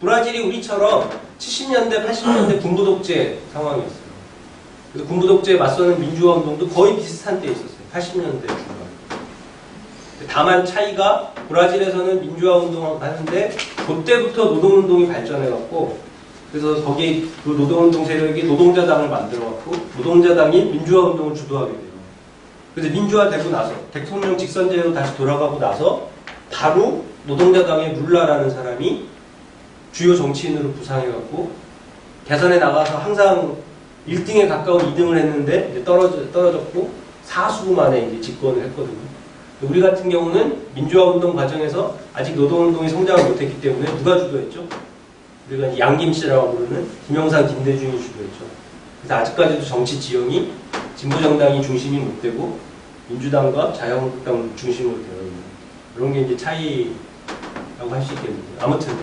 브라질이 우리처럼 70년대, 80년대 군부 독재 상황이었어요. 그래서 군부 독재에 맞서는 민주화 운동도 거의 비슷한 때에 있었어요. 80년대 중반. 다만 차이가 브라질에서는 민주화 운동을 하는데 그때부터 노동운동이 발전해갖고 그래서 거기 그 노동운동 세력이 노동자당을 만들어갖고 노동자당이 민주화 운동을 주도하게 돼요. 그래서 민주화되고 나서 대통령 직선제로 다시 돌아가고 나서 바로 노동자당의 룰라라는 사람이 주요 정치인으로 부상해갖고 대선에 나가서 항상 1등에 가까운 2등을 했는데 이제 떨어졌고 사수 만에 이제 집권을 했거든요. 우리 같은 경우는 민주화 운동 과정에서 아직 노동운동이 성장을 못했기 때문에 누가 주도했죠? 우리가 양김 씨라고 부르는 김영삼, 김대중이 주도했죠. 그래서 아직까지도 정치 지형이 진보정당이 중심이 못 되고 민주당과 자유한국당 중심으로 되어 있는 이런 게 이제 차이라고 할 수 있겠는데 아무튼 네.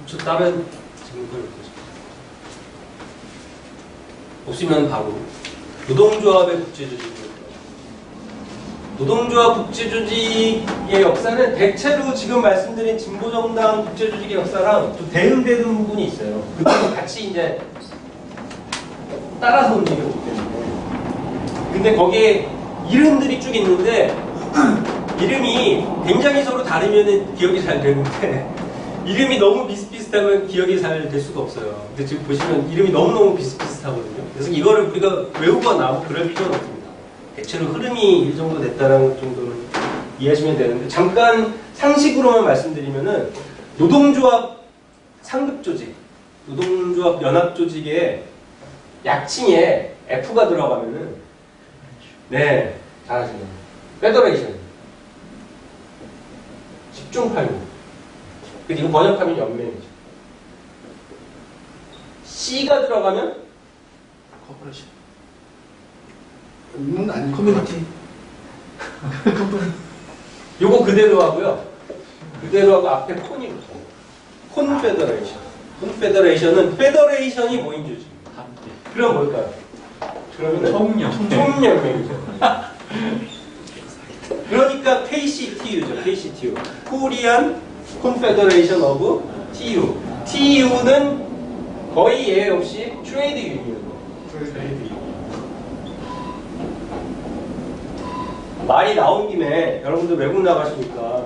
혹시 다른 질문들 없으면 바로 노동조합의 국제조직이에요. 노동조합 국제조직의 역사는 대체로 지금 말씀드린 진보정당 국제조직의 역사랑 좀 대응되는 부분이 있어요. 그것도 같이 이제 따라서 움직이기 때문에. 근데 거기에 이름들이 쭉 있는데 이름이 굉장히 서로 다르면 기억이 잘 되는데 이름이 너무 비슷비슷하면 기억이 잘 될 수가 없어요. 근데 지금 보시면 이름이 너무너무 비슷비슷하거든요. 그래서 이거를 우리가 외우거나 뭐 그럴 필요는 없습니다. 대체로 흐름이 이 정도 됐다는 정도는 이해하시면 되는데 잠깐 상식으로만 말씀드리면은 노동조합 상급조직, 노동조합 연합조직의 약칭에 F가 들어가면은 네, 잘하시네요. 페더레이션, 집중팔고 그리고 번역하면 연맹이죠. C가 들어가면 코퍼레이션. 아니 커뮤니티. 요거 그대로 하고요. 그대로 하고 앞에 콘이 붙어요. 콘페더레이션. 콘페더레이션은 페더레이션이 모인 조직입니다. 함께. 그럼 뭘까요? 그러면 총연. 총연맹이죠. 그런 그러니까 KCTU죠. KCTU. Korean Confederation of TU. TU는 거의 예외 없이 트레이드 유니언. 말이 나온 김에 여러분들 외국 나가시니까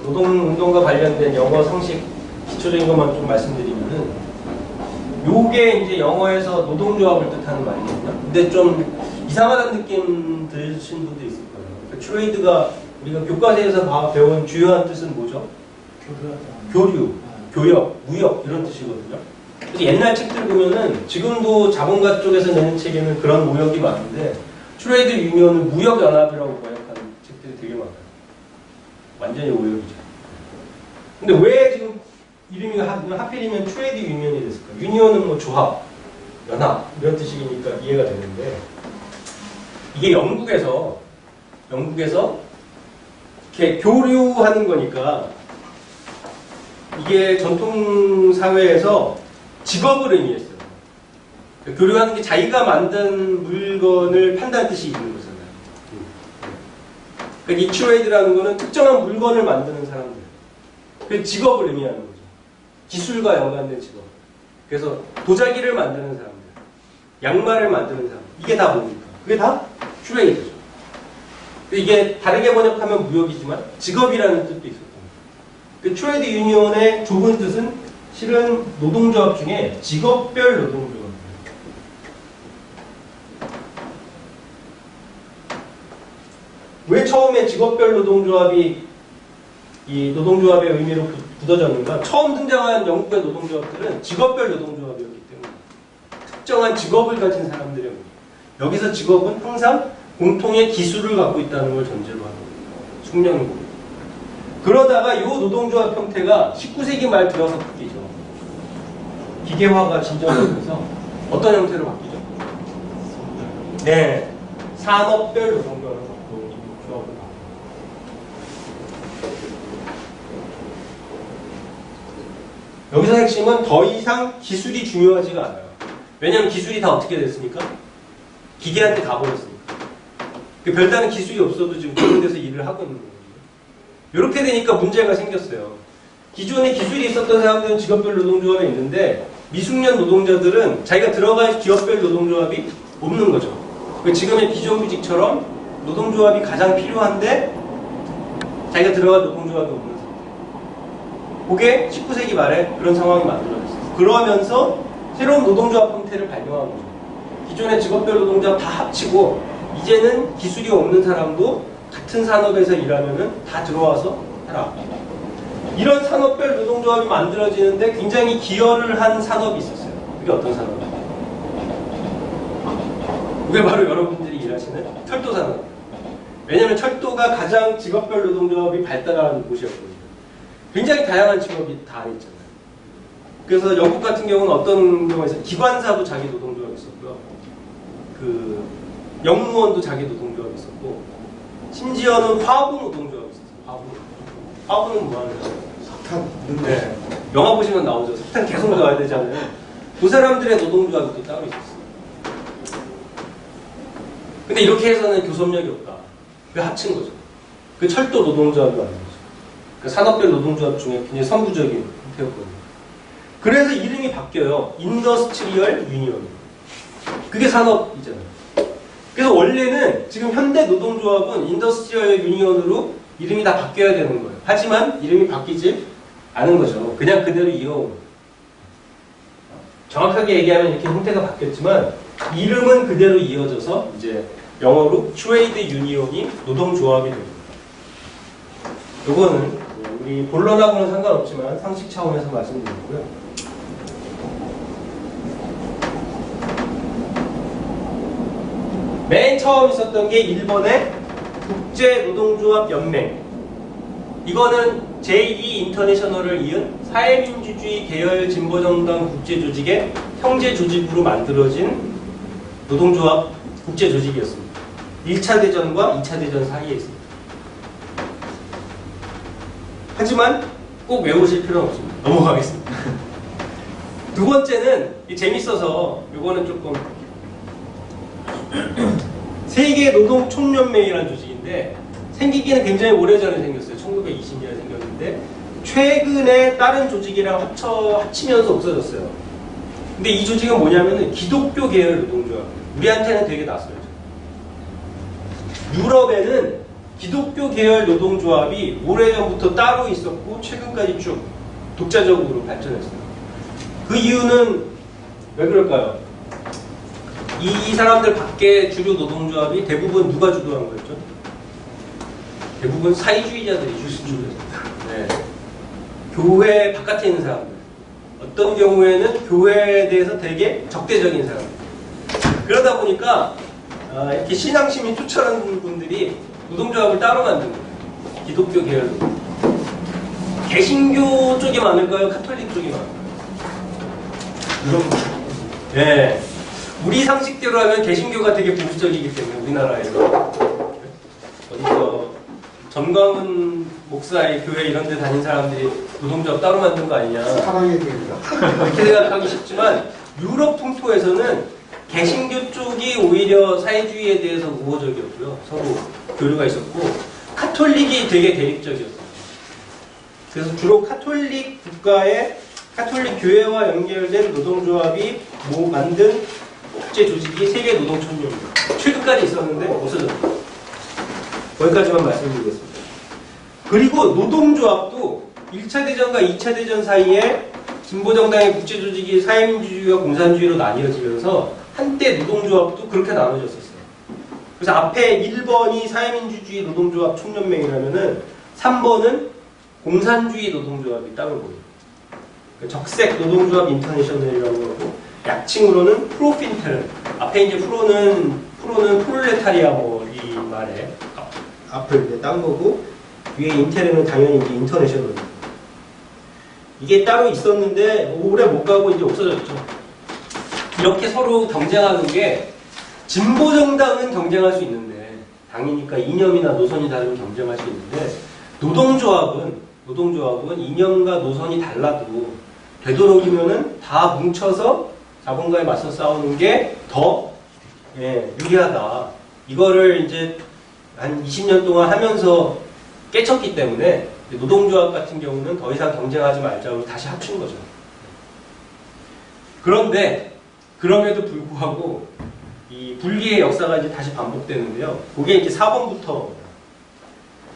노동운동과 관련된 영어 상식 기초적인 것만 좀 말씀드리면은 요게 이제 영어에서 노동조합을 뜻하는 말이거든요. 근데 좀 이상하다는 느낌 드신 분도 있을 거예요. 그러니까 트레이드가 우리가 교과서에서 배운 주요한 뜻은 뭐죠? 교류, 교역, 무역 이런 뜻이거든요. 그래서 옛날 책들 보면은 지금도 자본가 쪽에서 내는 책에는 그런 무역이 많은데 트레이드 유니언을 무역연합이라고 번역하는 책들이 되게 많아요. 완전히 오역이죠. 근데 왜 지금 이름이 하필이면 트레이드 유니언이 됐을까? 유니언은 뭐 조합, 연합 이런 뜻이니까 이해가 되는데 이게 영국에서 이렇게 교류하는 거니까 이게 전통 사회에서 직업을 의미했어요. 교류하는 게 자기가 만든 물건을 판다는 뜻이 있는 거잖아요. 그러니까 이 트레이드라는 거는 특정한 물건을 만드는 사람들. 그 직업을 의미하는 거죠. 기술과 연관된 직업. 그래서 도자기를 만드는 사람들, 양말을 만드는 사람. 이게 다 뭡니까? 그게 다 트레이드죠. 이게 다르게 번역하면 무역이지만 직업이라는 뜻도 있었던 거예요. 그 트레이드 유니언의 좁은 뜻은 실은 노동조합 중에 직업별 노동조합. 왜 처음에 직업별 노동조합이 이 노동조합의 의미로 굳어졌는가? 처음 등장한 영국의 노동조합들은 직업별 노동조합이었기 때문에 특정한 직업을 가진 사람들의 의미. 여기서 직업은 항상 공통의 기술을 갖고 있다는 걸 전제로 하는 거예요. 숙련고. 그러다가 이 노동조합 형태가 19세기 말 들어서 바뀌죠. 기계화가 진전하면서 어떤 형태로 바뀌죠? 네, 산업별 노동조합으로 바뀌죠. 여기서 핵심은 더 이상 기술이 중요하지가 않아요. 왜냐하면 기술이 다 어떻게 됐습니까? 기계한테 가버렸으니까. 별다른 기술이 없어도 지금 그런 데서 일을 하고 있는 거예요. 이렇게 되니까 문제가 생겼어요. 기존에 기술이 있었던 사람들은 직업별 노동조합이 있는데 미숙련 노동자들은 자기가 들어갈 기업별 노동조합이 없는 거죠. 지금의 비정규직처럼 노동조합이 가장 필요한데 자기가 들어갈 노동조합이 없는 상태. 그게 19세기 말에 그런 상황이 만들어졌어요. 그러면서 새로운 노동조합 형태를 발명한 거죠. 기존의 직업별 노동조합 다 합치고 이제는 기술이 없는 사람도 같은 산업에서 일하면은 다 들어와서 해라. 이런 산업별 노동조합이 만들어지는데 굉장히 기여를 한 산업이 있었어요. 그게 어떤 산업이에요? 그게 바로 여러분들이 일하시는 철도 산업. 왜냐하면 철도가 가장 직업별 노동조합이 발달한 곳이었거든요. 굉장히 다양한 직업이 다 있잖아요. 그래서 영국 같은 경우는 어떤 경우가 있어요? 기관사도 자기 노동조합이 있었고요. 영무원도 자기 노동조합이 있었고, 심지어는 화부 노동조합이 있었어요. 화부는 뭐 하는 거예요? 석탄. 네. 영화 보시면 나오죠. 석탄 계속 넣어야 되잖아요. 그 사람들의 노동조합이 또 따로 있었어요. 근데 이렇게 해서는 교섭력이 없다. 그 합친 거죠. 그 철도 노동조합이 만든 거죠. 그 산업별 노동조합 중에 굉장히 선구적인 형태였거든요. 그래서 이름이 바뀌어요. 인더스트리얼 유니언. 그게 산업이잖아요. 그래서 원래는 지금 현대 노동조합은 인더스트리얼 유니언으로 이름이 다 바뀌어야 되는 거예요. 하지만 이름이 바뀌지 않은 거죠. 그냥 그대로 이어온 거예요. 정확하게 얘기하면 이렇게 형태가 바뀌었지만 이름은 그대로 이어져서 이제 영어로 트레이드 유니온이 노동조합이 됩니다. 요거는 우리 본론하고는 상관없지만 상식 차원에서 말씀드리고요. 맨 처음 있었던 게 일본의 국제노동조합 연맹. 이거는 제2 인터내셔널을 이은 사회민주주의 계열 진보정당 국제조직의 형제조직으로 만들어진 노동조합 국제조직이었습니다. 1차 대전과 2차 대전 사이에 있습니다. 하지만 꼭 외우실 필요는 없습니다. 넘어가겠습니다. 두 번째는 재밌어서 이거는 조금 세계 노동 총연맹이라는 조직인데 생기기는 굉장히 오래전에 생겼어요. 1920년에 생겼는데 최근에 다른 조직이랑 합치면서 없어졌어요. 근데 이 조직은 뭐냐면은 기독교 계열 노동조합. 우리한테는 되게 낯설죠. 유럽에는 기독교 계열 노동조합이 오래전부터 따로 있었고 최근까지 쭉 독자적으로 발전했어요. 그 이유는 왜 그럴까요? 이 사람들 밖에 주류 노동조합이 대부분 누가 주도한 거였죠? 대부분 사회주의자들이 주도했어요. 네. 교회 바깥에 있는 사람들. 어떤 경우에는 교회에 대해서 되게 적대적인 사람들. 그러다 보니까 이렇게 신앙심이 투철한 분들이 노동조합을 따로 만든 거예요. 기독교 계열로. 개신교 쪽이 많을까요? 카톨릭 쪽이 많을까요? 네. 우리 상식대로 하면 개신교가 되게 보수적이기 때문에 우리나라에서 어디서 전광훈 목사의 교회 이런 데 다닌 사람들이 노동조합 따로 만든 거 아니냐 사랑의 교회입니다. 이렇게 생각하기 쉽지만 유럽 풍토에서는 개신교 쪽이 오히려 사회주의에 대해서 우호적이었고요. 서로 교류가 있었고 카톨릭이 되게 대립적이었어요. 그래서 주로 카톨릭 국가의 카톨릭 교회와 연결된 노동조합이 만든 국제 조직이 세계 노동총회입니다. 최근까지 있었는데 없어졌어요. 거기까지만 말씀드리겠습니다. 그리고 노동조합도 1차 대전과 2차 대전 사이에 진보정당의 국제조직이 사회민주주의와 공산주의로 나뉘어지면서 한때 노동조합도 그렇게 나눠졌었어요. 그래서 앞에 1번이 사회민주주의 노동조합 총연맹이라면은 3번은 공산주의 노동조합이 따로 보여요. 적색 노동조합 인터내셔널이라고 하고 약칭으로는 프로핀테른. 앞에 이제 프로는 프롤레타리아 이 말에 앞을 이제 딴 거고 위에 인테르는 당연히 이제 인터내셔널. 이게 따로 있었는데 오래 못 가고 이제 없어졌죠. 이렇게 서로 경쟁하는 게 진보 정당은 경쟁할 수 있는데 당이니까 이념이나 노선이 다르면 경쟁할 수 있는데 노동조합은 이념과 노선이 달라도 되도록이면은 다 뭉쳐서 자본가에 맞서 싸우는 게 더 유리하다. 이거를 이제 한 20년 동안 하면서 깨쳤기 때문에 노동조합 같은 경우는 더 이상 경쟁하지 말자고 다시 합친 거죠. 그런데 그럼에도 불구하고 이 불기의 역사가 이제 다시 반복되는데요. 그게 이제 4번부터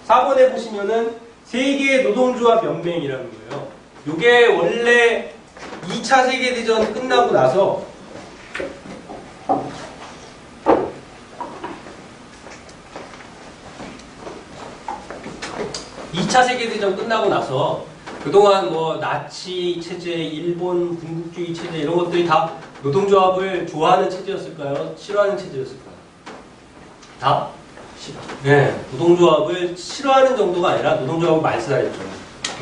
4번에 보시면은 세계 노동조합 연맹이라는 거예요. 이게 원래 2차 세계대전 끝나고 나서 2차 세계대전 끝나고 나서 그동안 나치 체제, 일본 군국주의 체제 이런 것들이 다 노동조합을 좋아하는 체제였을까요? 싫어하는 체제였을까요? 다? 싫어. 네, 노동조합을 싫어하는 정도가 아니라 노동조합을 말살했죠.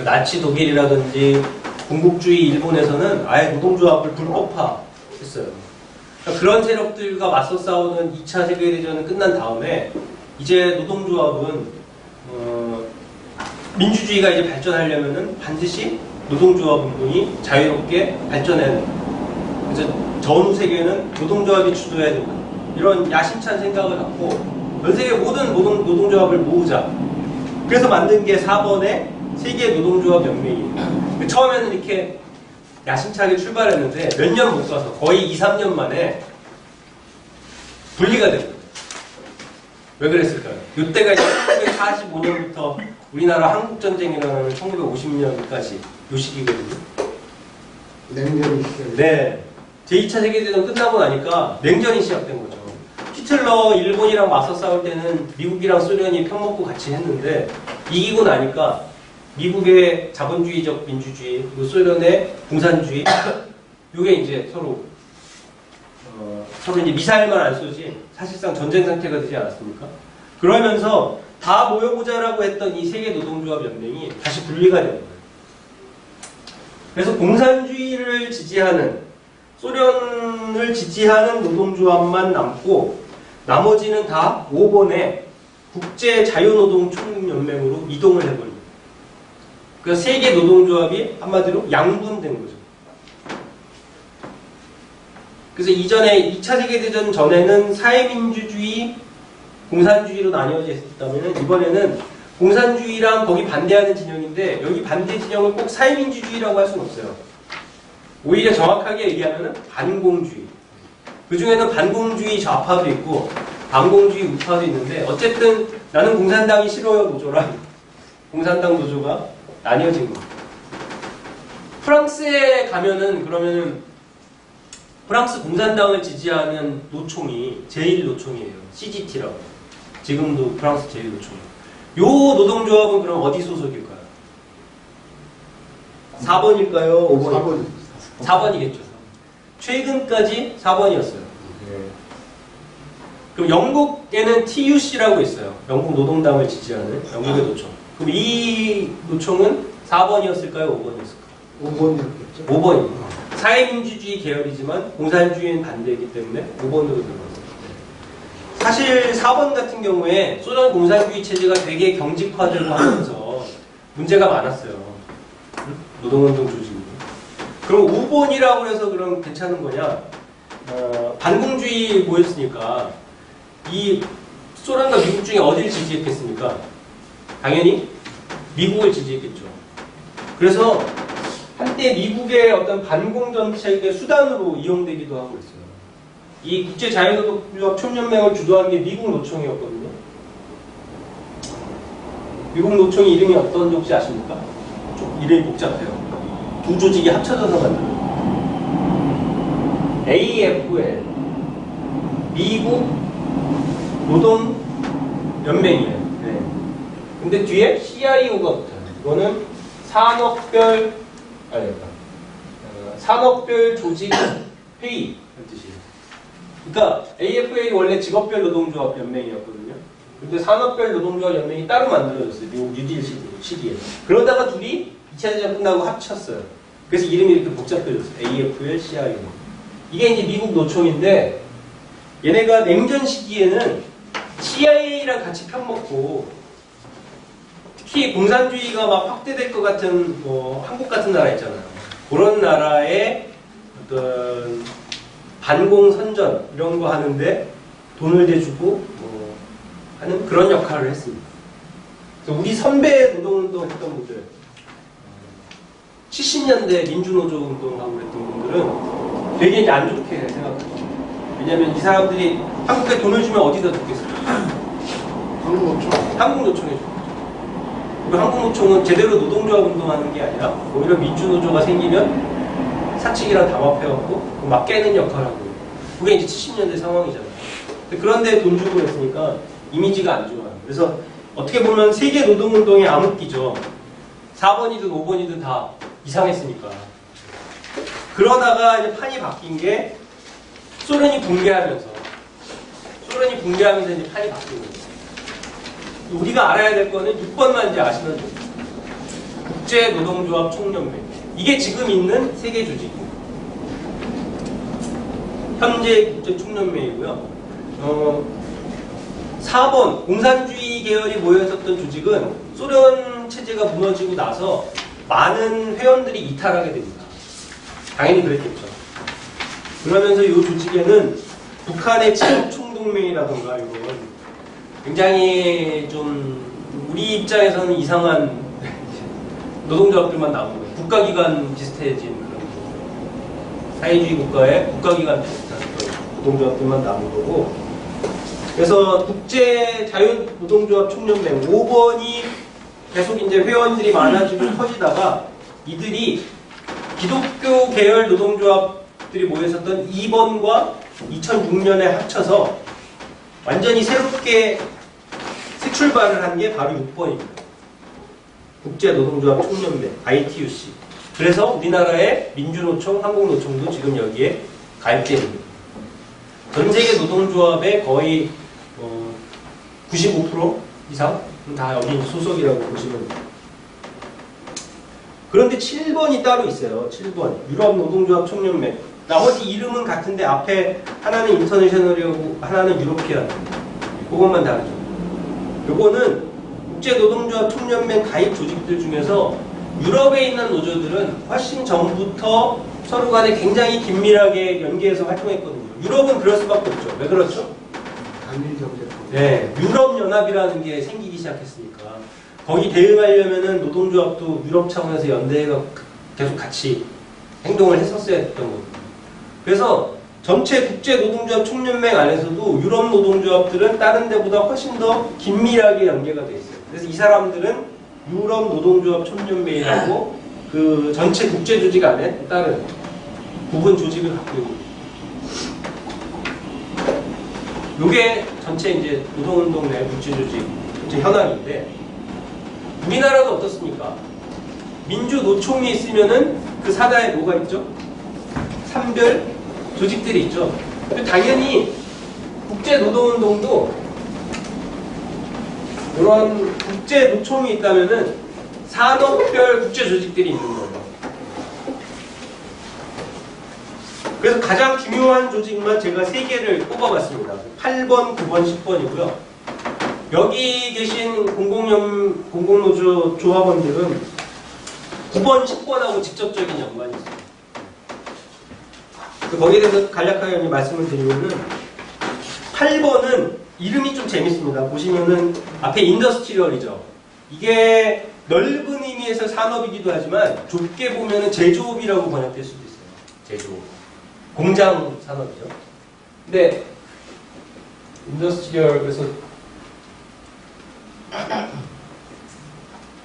나치 독일이라든지 군국주의 일본에서는 아예 노동조합을 불법화했어요. 그러니까 그런 세력들과 맞서 싸우는 2차 세계대전은 끝난 다음에 이제 노동조합은 민주주의가 이제 발전하려면은 반드시 노동조합 운동이 자유롭게 발전해야 된다. 그래서 전후 세계는 노동조합이 주도해야 된다. 이런 야심찬 생각을 갖고 전 세계 모든 노동조합을 모으자. 그래서 만든 게 4번의 세계 노동조합 연맹이에요. 처음에는 이렇게 야심차게 출발했는데 몇 년 못 가서 거의 2, 3년 만에 분리가 됩니다. 왜 그랬을까요? 이때가 이제 1945년부터 우리나라 한국전쟁이라는 1950년까지 요 시기거든요. 냉전이 시작. 네. 제2차 세계대전 끝나고 나니까 냉전이 시작된 거죠. 히틀러 일본이랑 맞서 싸울 때는 미국이랑 소련이 편먹고 같이 했는데 이기고 나니까 미국의 자본주의적 민주주의, 그리고 소련의 공산주의 이게 이제 서로 이제 미사일만 안 쏘지 사실상 전쟁 상태가 되지 않았습니까? 그러면서 다 모여보자라고 했던 이 세계 노동조합 연맹이 다시 분리가 된 거예요. 그래서 공산주의를 지지하는 소련을 지지하는 노동조합만 남고 나머지는 다 5번의 국제자유노동총연맹으로 이동을 해버립니다. 그래서 세계 노동조합이 한마디로 양분된 거죠. 그래서 이전에 2차 세계대전 전에는 사회민주주의 공산주의로 나뉘어져 있었다면 이번에는 공산주의랑 거기 반대하는 진영인데 여기 반대 진영을 꼭 사회민주주의라고 할 수는 없어요. 오히려 정확하게 얘기하면 반공주의. 그 중에는 반공주의 좌파도 있고 반공주의 우파도 있는데 어쨌든 나는 공산당이 싫어요 노조랑 공산당 노조가 나뉘어진 거. 프랑스에 가면은 그러면은 프랑스 공산당을 지지하는 노총이 제1노총이에요. CGT라고. 지금도 프랑스 제1노총이에요. 요 노동조합은 그럼 어디 소속일까요? 4번일까요? 5번? 4번이겠죠. 최근까지 4번이었어요. 그럼 영국에는 TUC라고 있어요. 영국 노동당을 지지하는 영국의 노총. 그럼 이 노총은 4번이었을까요? 5번이었을까요? 5번이었겠죠? 5번입니다. 사회민주주의 계열이지만 공산주의는 반대이기 때문에 5번으로 들어갔어요. 사실 4번 같은 경우에 소련 공산주의 체제가 되게 경직화되고 하면서 문제가 많았어요. 노동운동 조직이. 그럼 5번이라고 해서 그럼 괜찮은 거냐? 반공주의 모였으니까 이 소련과 미국 중에 어디를 지지했겠습니까? 당연히 미국을 지지했겠죠. 그래서 한때 미국의 어떤 반공 정책의 수단으로 이용되기도 하고 있어요. 이 국제자유노동조합 총연맹을 주도한 게 미국 노총이었거든요. 미국 노총의 이름이 어떤 혹시 아십니까? 좀 이름이 복잡해요. 두 조직이 합쳐져서 만든 AFL 미국 노동연맹이에요. 네. 근데 뒤에 CIO가 붙어요. 이거는 산업별 조직 회의 이런 뜻이에요. 그러니까 AFL이 원래 직업별 노동조합 연맹이었거든요. 근데 산업별 노동조합 연맹이 따로 만들어졌어요. 미국 뉴딜 시기에. 그러다가 둘이 2차 대전 끝나고 합쳤어요. 그래서 이름이 이렇게 복잡해졌어요. AFL, CIO. 이게 이제 미국 노총인데 얘네가 냉전 시기에는 CIA랑 같이 편먹고 특히 공산주의가 막 확대될 것 같은 뭐 한국 같은 나라 있잖아요. 그런 나라의 어떤 반공 선전 이런 거 하는데 돈을 대주고 뭐 하는 그런 역할을 했습니다. 그래서 우리 선배 노동운동 했던 분들 70년대 민주노조 운동하고 그랬던 분들은 되게 이제 안 좋게 생각해요. 왜냐면 이 사람들이 한국에 돈을 주면 어디다 줬겠습니까? 한국노총에 줘. 그리고 한국노총은 제대로 노동조합 운동하는 게 아니라 오히려 민주노조가 생기면 사측이랑 담합해갖고 막 깨는 역할을 하고 그게 이제 70년대 상황이잖아요. 그런데 돈 주고 했으니까 이미지가 안 좋아요. 그래서 어떻게 보면 세계 노동운동의 암흑기죠. 4번이든 5번이든 다 이상했으니까. 그러다가 이제 판이 바뀐 게 소련이 붕괴하면서 이제 판이 바뀐 거예요. 우리가 알아야 될 거는 6번만 이제 아시면 돼요. 국제노동조합 총연맹. 이게 지금 있는 세계 조직입니다. 현재 국제총연맹이고요. 4번 공산주의 계열이 모여있었던 조직은 소련 체제가 무너지고 나서 많은 회원들이 이탈하게 됩니다. 당연히 그랬겠죠. 그러면서 이 조직에는 북한의 친총동맹이라던가 이건 굉장히 좀 우리 입장에서는 이상한 노동조합들만 나오는 거예요. 국가기관 비슷해진 그런 거. 사회주의 국가의 국가기관 비슷한 그런 노동조합들만 나오는 거고. 그래서 국제자유노동조합 총연맹 5번이 계속 이제 회원들이 많아지고 커지다가 이들이 기독교 계열 노동조합들이 모였었던 2번과 2006년에 합쳐서 완전히 새롭게 새 출발을 한 게 바로 6번입니다. 국제노동조합 총연맹 ITUC. 그래서 우리나라의 민주노총, 한국노총도 지금 여기에 가입됩니다. 전 세계 노동조합의 거의 95% 이상 다 여기 소속이라고 보시면 됩니다. 그런데 7번이 따로 있어요. 7번 유럽 노동조합 총연맹. 나머지 이름은 같은데 앞에 하나는 인터내셔널이고 하나는 유로피안. 그것만 다르죠. 요거는 국제노동조합 총연맹 가입 조직들 중에서 유럽에 있는 노조들은 훨씬 전부터 서로 간에 굉장히 긴밀하게 연계해서 활동했거든요. 유럽은 그럴 수밖에 없죠. 왜 그렇죠? 한일경제법. 네, 유럽연합이라는 게 생기기 시작했으니까 거기 대응하려면은 노동조합도 유럽 차원에서 연대가 계속 같이 행동을 했었어야 했던 거거든요. 그래서 전체 국제노동조합 총연맹 안에서도 유럽 노동조합들은 다른 데보다 훨씬 더 긴밀하게 연계가 돼 있어요. 그래서 이 사람들은 유럽 노동조합 총연맹이라고 그 전체 국제조직 안에 다른 부분 조직을 갖고 있는 거예요. 요게 전체 이제 노동운동 내 국제조직 전체 현황인데 우리나라도 어떻습니까? 민주노총이 있으면은 그 산하에 뭐가 있죠? 산별 조직들이 있죠. 당연히 국제노동운동도 이런 국제노총이 있다면은 산업별 국제조직들이 있는 거예요. 그래서 가장 중요한 조직만 제가 3개를 꼽아봤습니다. 8번, 9번, 10번이고요. 여기 계신 공공노조 조합원들은 9번, 10번하고 직접적인 연관이 있어요. 거기에 대해서 간략하게 말씀을 드리면은 8번은 이름이 좀 재밌습니다. 보시면은 앞에 인더스트리얼이죠. 이게 넓은 의미에서 산업이기도 하지만 좁게 보면은 제조업이라고 번역될 수도 있어요. 제조업. 공장 산업이죠. 근데 인더스트리얼 그래서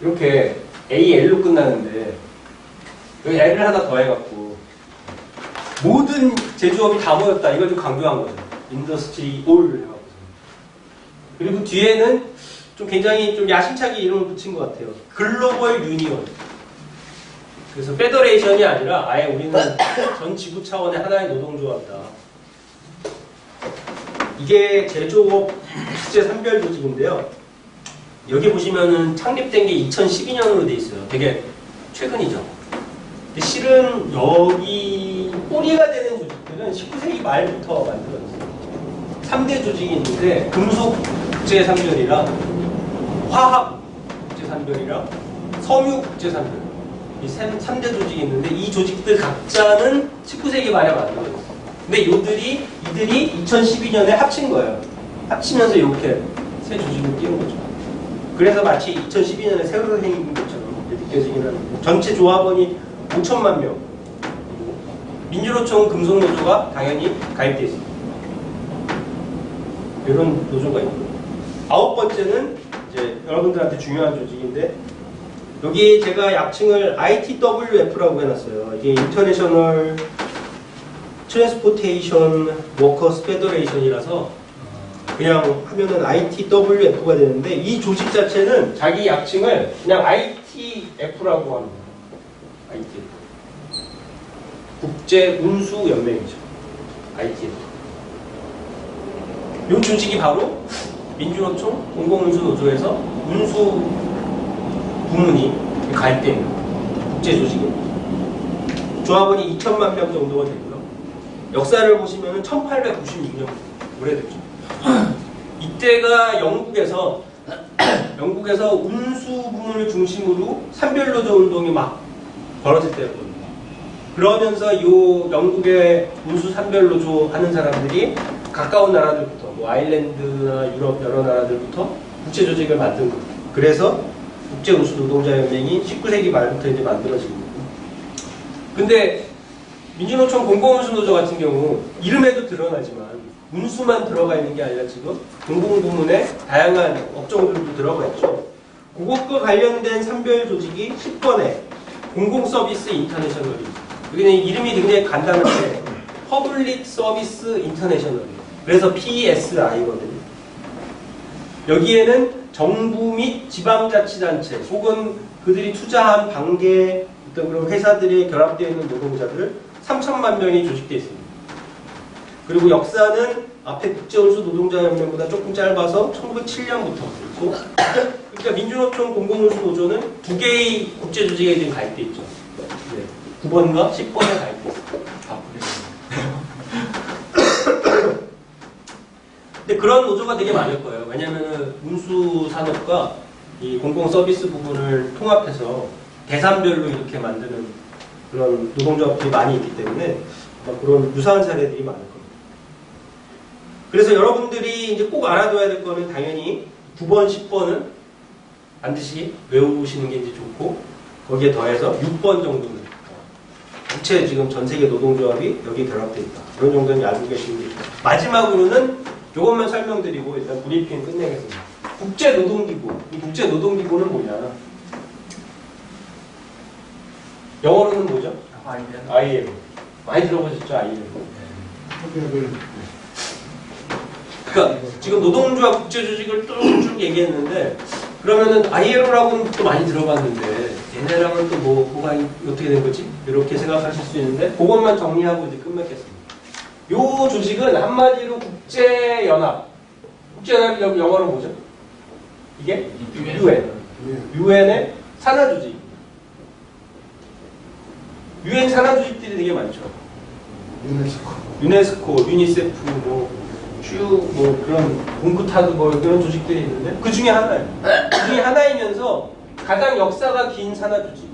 이렇게 AL로 끝나는데 여기 L을 하나 더 해갖고 모든 제조업이 다 모였다. 이걸 좀 강조한 거죠. 인더스트리 올 해갖고. 그리고 뒤에는 좀 굉장히 좀 야심차게 이름을 붙인 것 같아요. 글로벌 유니온. 그래서 페더레이션이 아니라 아예 우리는 전 지구 차원의 하나의 노동조합이다. 이게 제조업 국제 산별 조직인데요. 여기 보시면은 창립된 게 2012년으로 돼 있어요. 되게 최근이죠. 근데 실은 여기 뿌리가 되는 조직들은 19세기 말부터 만들어졌어요. 3대 조직이 있는데 금속 국제 산별이랑 화학 국제 산별이랑 섬유 국제 산별. 이 3대 조직이 있는데 이 조직들 각자는 19세기 말에 만들어졌어요. 근데 이들이 2012년에 합친 거예요. 합치면서 이렇게 새 조직을 띄운 거죠. 그래서 마치 2012년에 세월호 생긴 것처럼 느껴지긴 하는데 전체 조합원이 5천만 명. 민주노총 금속노조가 당연히 가입되어 있습니다. 이런 노조가 있고요. 9번째는 이제 여러분들한테 중요한 조직인데 여기 제가 약칭을 ITWF라고 해놨어요. 이게 인터내셔널 트랜스포테이션 워커스 페더레이션이라서 그냥 하면은 ITWF가 되는데 이 조직 자체는 자기 약칭을 그냥 ITF라고 합니다. ITF. 국제운수연맹이죠. ITF. 이 조직이 바로 민주노총 공공운수노조에서 운수 부문이 가입되어 있는 국제조직입니다. 조합원이 2천만 명 정도가 되고요. 역사를 보시면 1896년 오래됐죠. 이때가 영국에서 운수 부문을 중심으로 산별노조 운동이 막 벌어질 때였거든요. 그러면서 이 영국의 운수 산별노조 하는 사람들이 가까운 나라들부터 뭐 아일랜드나 유럽 여러 나라들부터 국제조직을 만든 거예요. 그래서 국제운수노동자연맹이 19세기 말부터 이제 만들어진 거고. 근데 민주노총 공공운수노조 같은 경우 이름에도 드러나지만 운수만 들어가 있는 게 아니라 지금 공공부문에 다양한 업종들도 들어가 있죠. 그것과 관련된 산별 조직이 10번에 공공서비스 인터내셔널입니다. 여기는 이름이 굉장히 간단한데 퍼블릭 서비스 인터내셔널이에요. 그래서 PSI거든요. 여기에는 정부 및 지방자치단체 혹은 그들이 투자한 방계 어떤 그런 회사들에 결합되어 있는 노동자들 3천만 명이 조직되어 있습니다. 그리고 역사는 앞에 국제운수노동자연맹보다 조금 짧아서 1907년부터 그리고 그러니까 민주노총 공공운수노조는 2개의 국제조직에 지금 가입되어 있죠. 네. 9번과 10번에 가입되어 있습니다. 근데 그런 노조가 되게 많을 거예요. 왜냐하면 운수 산업과 이 공공 서비스 부분을 통합해서 대산별로 이렇게 만드는 그런 노동조합들이 많이 있기 때문에 아마 그런 유사한 사례들이 많을 겁니다. 그래서 여러분들이 이제 꼭 알아둬야 될 거는 당연히 9번, 10번은 반드시 외우시는 게 이제 좋고, 거기에 더해서 6번 정도는 국제 지금 전 세계 노동조합이 여기 결합되어 있다. 그런 정도는 알고 계시는 게 좋다. 마지막으로는 이것만 설명드리고 일단 브리핑 끝내겠습니다. 국제노동기구. 이 국제노동기구는 뭐냐? 영어로는 뭐죠? ILO. 많이 들어보셨죠? ILO. 협약을 그러니까 지금 노동조합 국제조직을 쭉 얘기했는데 그러면은 ILO라고는 또 많이 들어봤는데 얘네랑은 또 뭐가 어떻게 된 거지? 이렇게 생각하실 수 있는데 그것만 정리하고 이제 끝맺겠습니다. 요 조직은 한마디로 국제연합. 국제연합이 영어로 뭐죠? 이게 UN. UN의 산하조직. UN 산하조직들이 되게 많죠. 유네스코, 유니세프, 뭐 그런 웅크타드 뭐 그런 조직들이 있는데 그 중에 하나예요. 그 중에 하나이면서 가장 역사가 긴 산하조직이에요.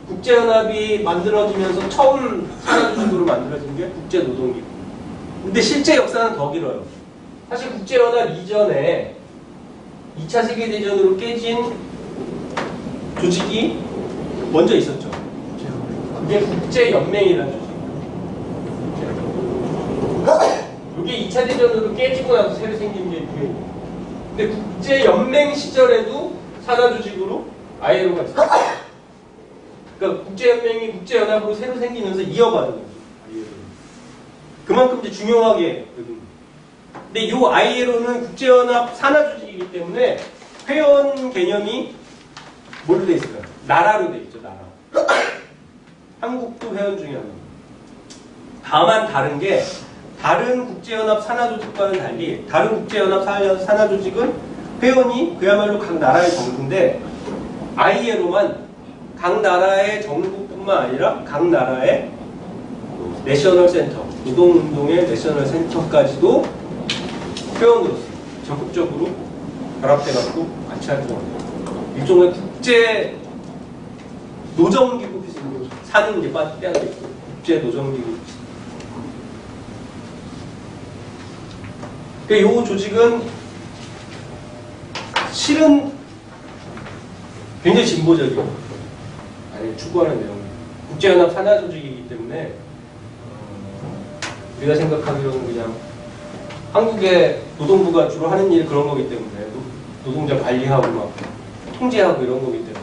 국제연합이 만들어지면서 처음 산하조직으로 만들어진 게 국제노동기구. 근데 실제 역사는 더 길어요. 사실 국제연합 이전에 2차 세계대전으로 깨진 조직이 먼저 있었죠. 그게 국제연맹이라는 조직이에요. 이게 2차 대전으로 깨지고 나서 새로 생긴 게 유엔이에요. 근데 국제연맹 시절에도 산하조직으로 ILO가 있어요. 그러니까 국제연맹이 국제연합으로 새로 생기면서 이어가는 거죠. 그만큼 이제 중요하게 여깁니다. 근데 이 ILO는 국제연합 산하조직이기 때문에 회원 개념이 뭘로 돼 있을까요? 나라로 돼 있죠, 나라. 한국도 회원 중에 하나입니다. 다만 다른 게 다른 국제연합 산하조직과는 달리 다른 국제연합 산하조직은 회원이 그야말로 각 나라의 정부인데 ILO만 각 나라의 정부뿐만 아니라 각 나라의 내셔널 센터, 노동운동의 내셔널 센터까지도 회원으로서 적극적으로 결합돼갖고 같이 활동합니다. 일종의 국제 노정기구 비슷한 사는 이제 빠떼가 있고 국제 노정기구. 그러니까 이 조직은 실은 굉장히 진보적이에요. 아니 추구하는 내용. 국제연합 산하조직이기 때문에 우리가 생각하기로는 그냥 한국의 노동부가 주로 하는 일이 그런 거기 때문에 노동자 관리하고 막 통제하고 이런 거기 때문에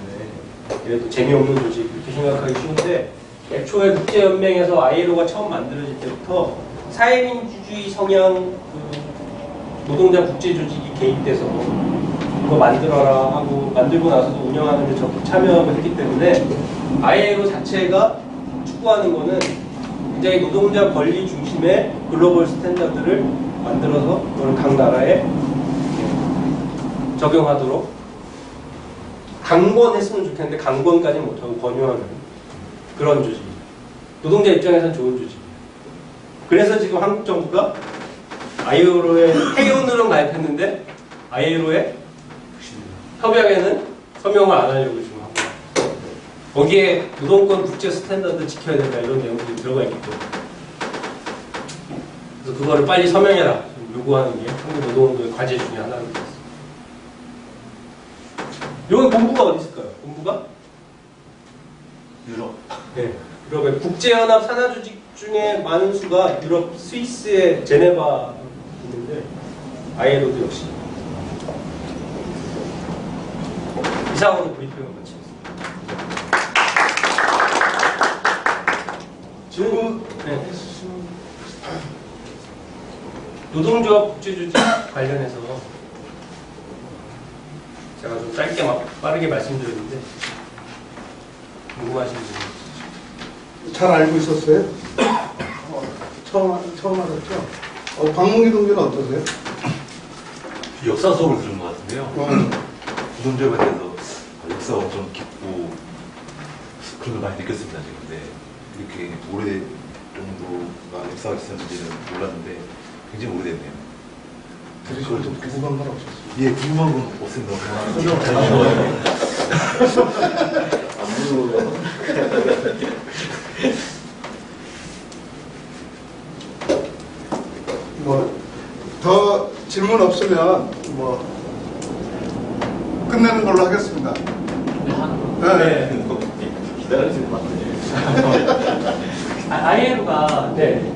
그래도 재미없는 조직 이렇게 생각하기 쉬운데 애초에 국제연맹에서 ILO가 처음 만들어질 때부터 사회민주주의 성향 노동자 국제조직이 개입돼서 이거 만들어라 하고 만들고 나서도 운영하는 데 적극 참여하고 했기 때문에 ILO 자체가 추구하는 거는 굉장히 노동자 권리 중심의 글로벌 스탠다드를 만들어서 그걸 각 나라에 적용하도록 강권했으면 좋겠는데 강권까지는 못하고 권유하는 그런 조직입니다. 노동자 입장에서는 좋은 조직이에요. 그래서 지금 한국 정부가 ILO에 회원으로 가입했는데 ILO의 협약에는 서명을 안 하려고 지금 하고 거기에 노동권 국제 스탠다드 지켜야 된다 이런 내용들이 들어가 있기 때문에 그래서 그거를 빨리 서명해라 요구하는 게 한국 노동운동의 과제 중에 하나로 되었습니다. 여기 본부가 어디 있을까요? 본부가? 유럽. 네, 유럽의 국제연합 산하조직 중에 많은 수가 유럽 스위스의 제네바 있는데 ILO도 역시 이상으로 브리핑을 마치겠습니다. 지금 노동조합 국제조직 관련해서 제가 좀 짧게 빠르게 말씀드렸는데 궁금하신 분 잘 알고 있었어요? 처음 알았죠? 박문기 동지는 어떠세요? 역사 수업을 들은 것 같은데요. 노동조합에 대해서 역사가 좀 깊고 그런 걸 많이 느꼈습니다. 지금. 근데 이렇게 오래 정도가 역사가 있었는지는 몰랐는데 굉장히 오래됐네요. 들으시면 좀 궁금한 건 없었어요? 예, 궁금한 건 없습니다. 잘 좋아요. 뭐 질문 없으면 뭐 끝내는 걸로 하겠습니다. 네. 기다려주는 것 같아요. ILO가 네.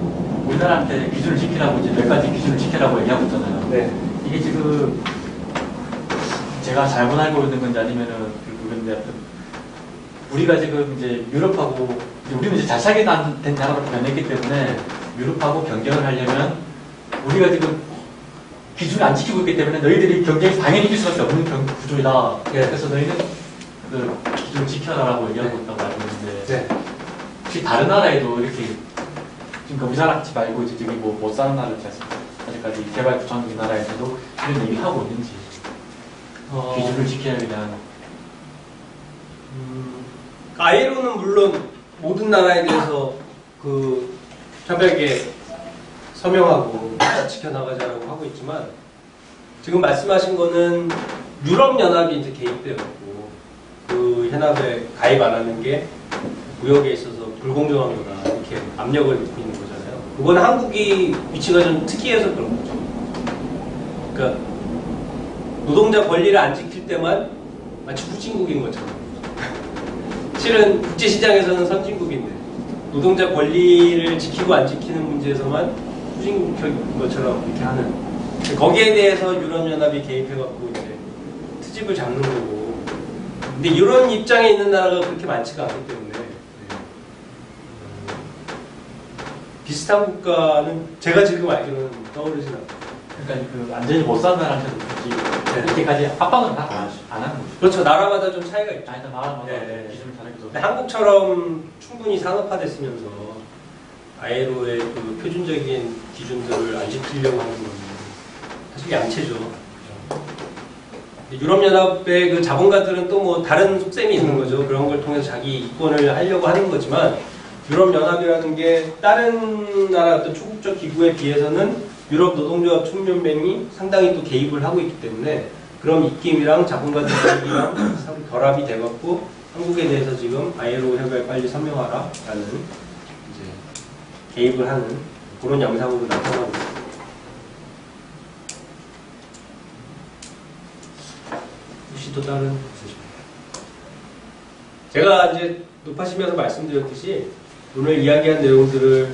우리나라한테 기준을 지키라고 이제 몇 가지 기준을 지키라고 얘기하고 있잖아요. 네. 이게 지금 제가 잘못 알고 있는 건지 아니면은 그런데 하여튼 우리가 지금 이제 유럽하고 우리는 이제 자세하게 된 나라로 변했기 때문에 유럽하고 경쟁을 하려면 우리가 지금 기준을 안 지키고 있기 때문에 너희들이 경쟁에서 당연히 이길 수밖에 없는 구조이다. 네. 그래서 너희는 그 기준을 지켜라라고 얘기하고 있다고 알고 있는데 네. 혹시 다른 나라에도 이렇게 지금 우리나라 같이 말고 이제 저기 뭐 못 사는 나라 아직까지 개발 부처한 나라에서도 이런 얘기를 하고 있는지 기준을 지켜야 대한 ILO는 물론 모든 나라에 대해서 그 차별하게 서명하고 지켜나가자라고 하고 있지만 지금 말씀하신 거는 유럽연합이 이제 개입되었고 그 현합에 가입 안 하는 게 무역에 있어서 불공정한 거다 이렇게 압력을 넣고 있는 거잖아요. 그건 한국이 위치가 좀 특이해서 그런 거죠. 그러니까 노동자 권리를 안 지킬 때만 마치 후진국인 것처럼 실은 국제시장에서는 선진국인데 노동자 권리를 지키고 안 지키는 문제에서만 후진국인 것처럼 이렇게 하는 거기에 대해서 유럽연합이 개입해갖고 이제 트집을 잡는 거고 근데 이런 입장에 있는 나라가 그렇게 많지가 않기 때문에 비슷한 국가는 제가 지금 알기로는 떠오르진 않아요. 그러니까 그 완전히 못 사는 나라한테도 굳이 이렇게까지 압박은 안 하는 거죠. 그렇죠. 나라마다 좀 차이가 있죠. 일단 나라마다 네. 기준을 다르게 둬서 근데 한국처럼 충분히 산업화됐으면서 ILO의 그 표준적인 기준들을 안 지키려고 하는 건 사실 양체죠. 유럽연합의 그 자본가들은 또 뭐 다른 속셈이 있는 거죠. 그런 걸 통해서 자기 이권을 하려고 하는 거지만 유럽연합이라는 게 다른 나라 어떤 초국적 기구에 비해서는 유럽 노동조합 총연맹이 상당히 또 개입을 하고 있기 때문에 그런 입김이랑 자본가들이랑 서로 결합이 돼갖고 한국에 대해서 지금 ILO 협약에 빨리 서명하라라는 이제 개입을 하는 그런 양상으로 나타나고 있습니다. 혹시 또 다른 있으십니까? 제가 이제 높아시면서 말씀드렸듯이 오늘 이야기한 내용들을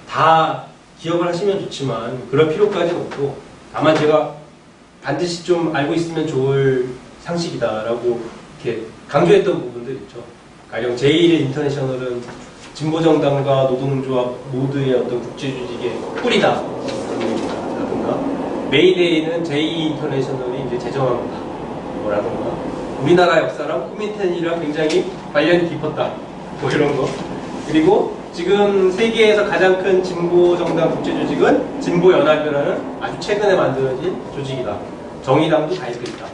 다 기억을 하시면 좋지만 그럴 필요까지는 없고 다만 제가 반드시 좀 알고 있으면 좋을 상식이다라고 이렇게 강조했던 부분들 있죠. 가령 제1의 인터내셔널은 진보정당과 노동조합 모두의 어떤 국제조직의 뿌리다 라든가 메이데이는 제2 인터내셔널이 이제 제정한 거다 라든가 우리나라 역사랑 코민텐이랑 굉장히 관련이 깊었다 뭐 이런 거 그리고 지금 세계에서 가장 큰 진보정당 국제조직은 진보연합이라는 아주 최근에 만들어진 조직이다. 정의당도 가입돼 있다.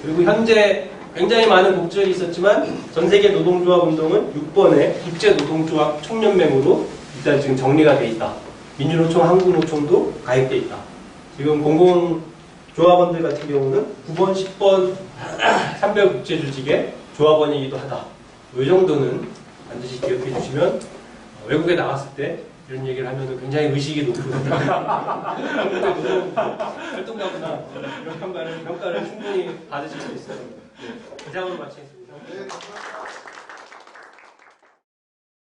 그리고 현재 굉장히 많은 곡절이 있었지만 전 세계 노동조합 운동은 6번의 국제노동조합 총연맹으로 일단 지금 정리가 돼 있다. 민주노총, 한국노총도 가입돼 있다. 지금 공공조합원들 같은 경우는 9번, 10번 산별국제조직의 조합원이기도 하다. 이 정도는 반드시 기억해 주시면 외국에 나갔을 때 이런 얘기를 하면 굉장히 의식이 높거든요. 활동가구나 이런 평가를 충분히 받으실 수 있어요. 이상으로 마치겠습니다. 네, 감사합니다.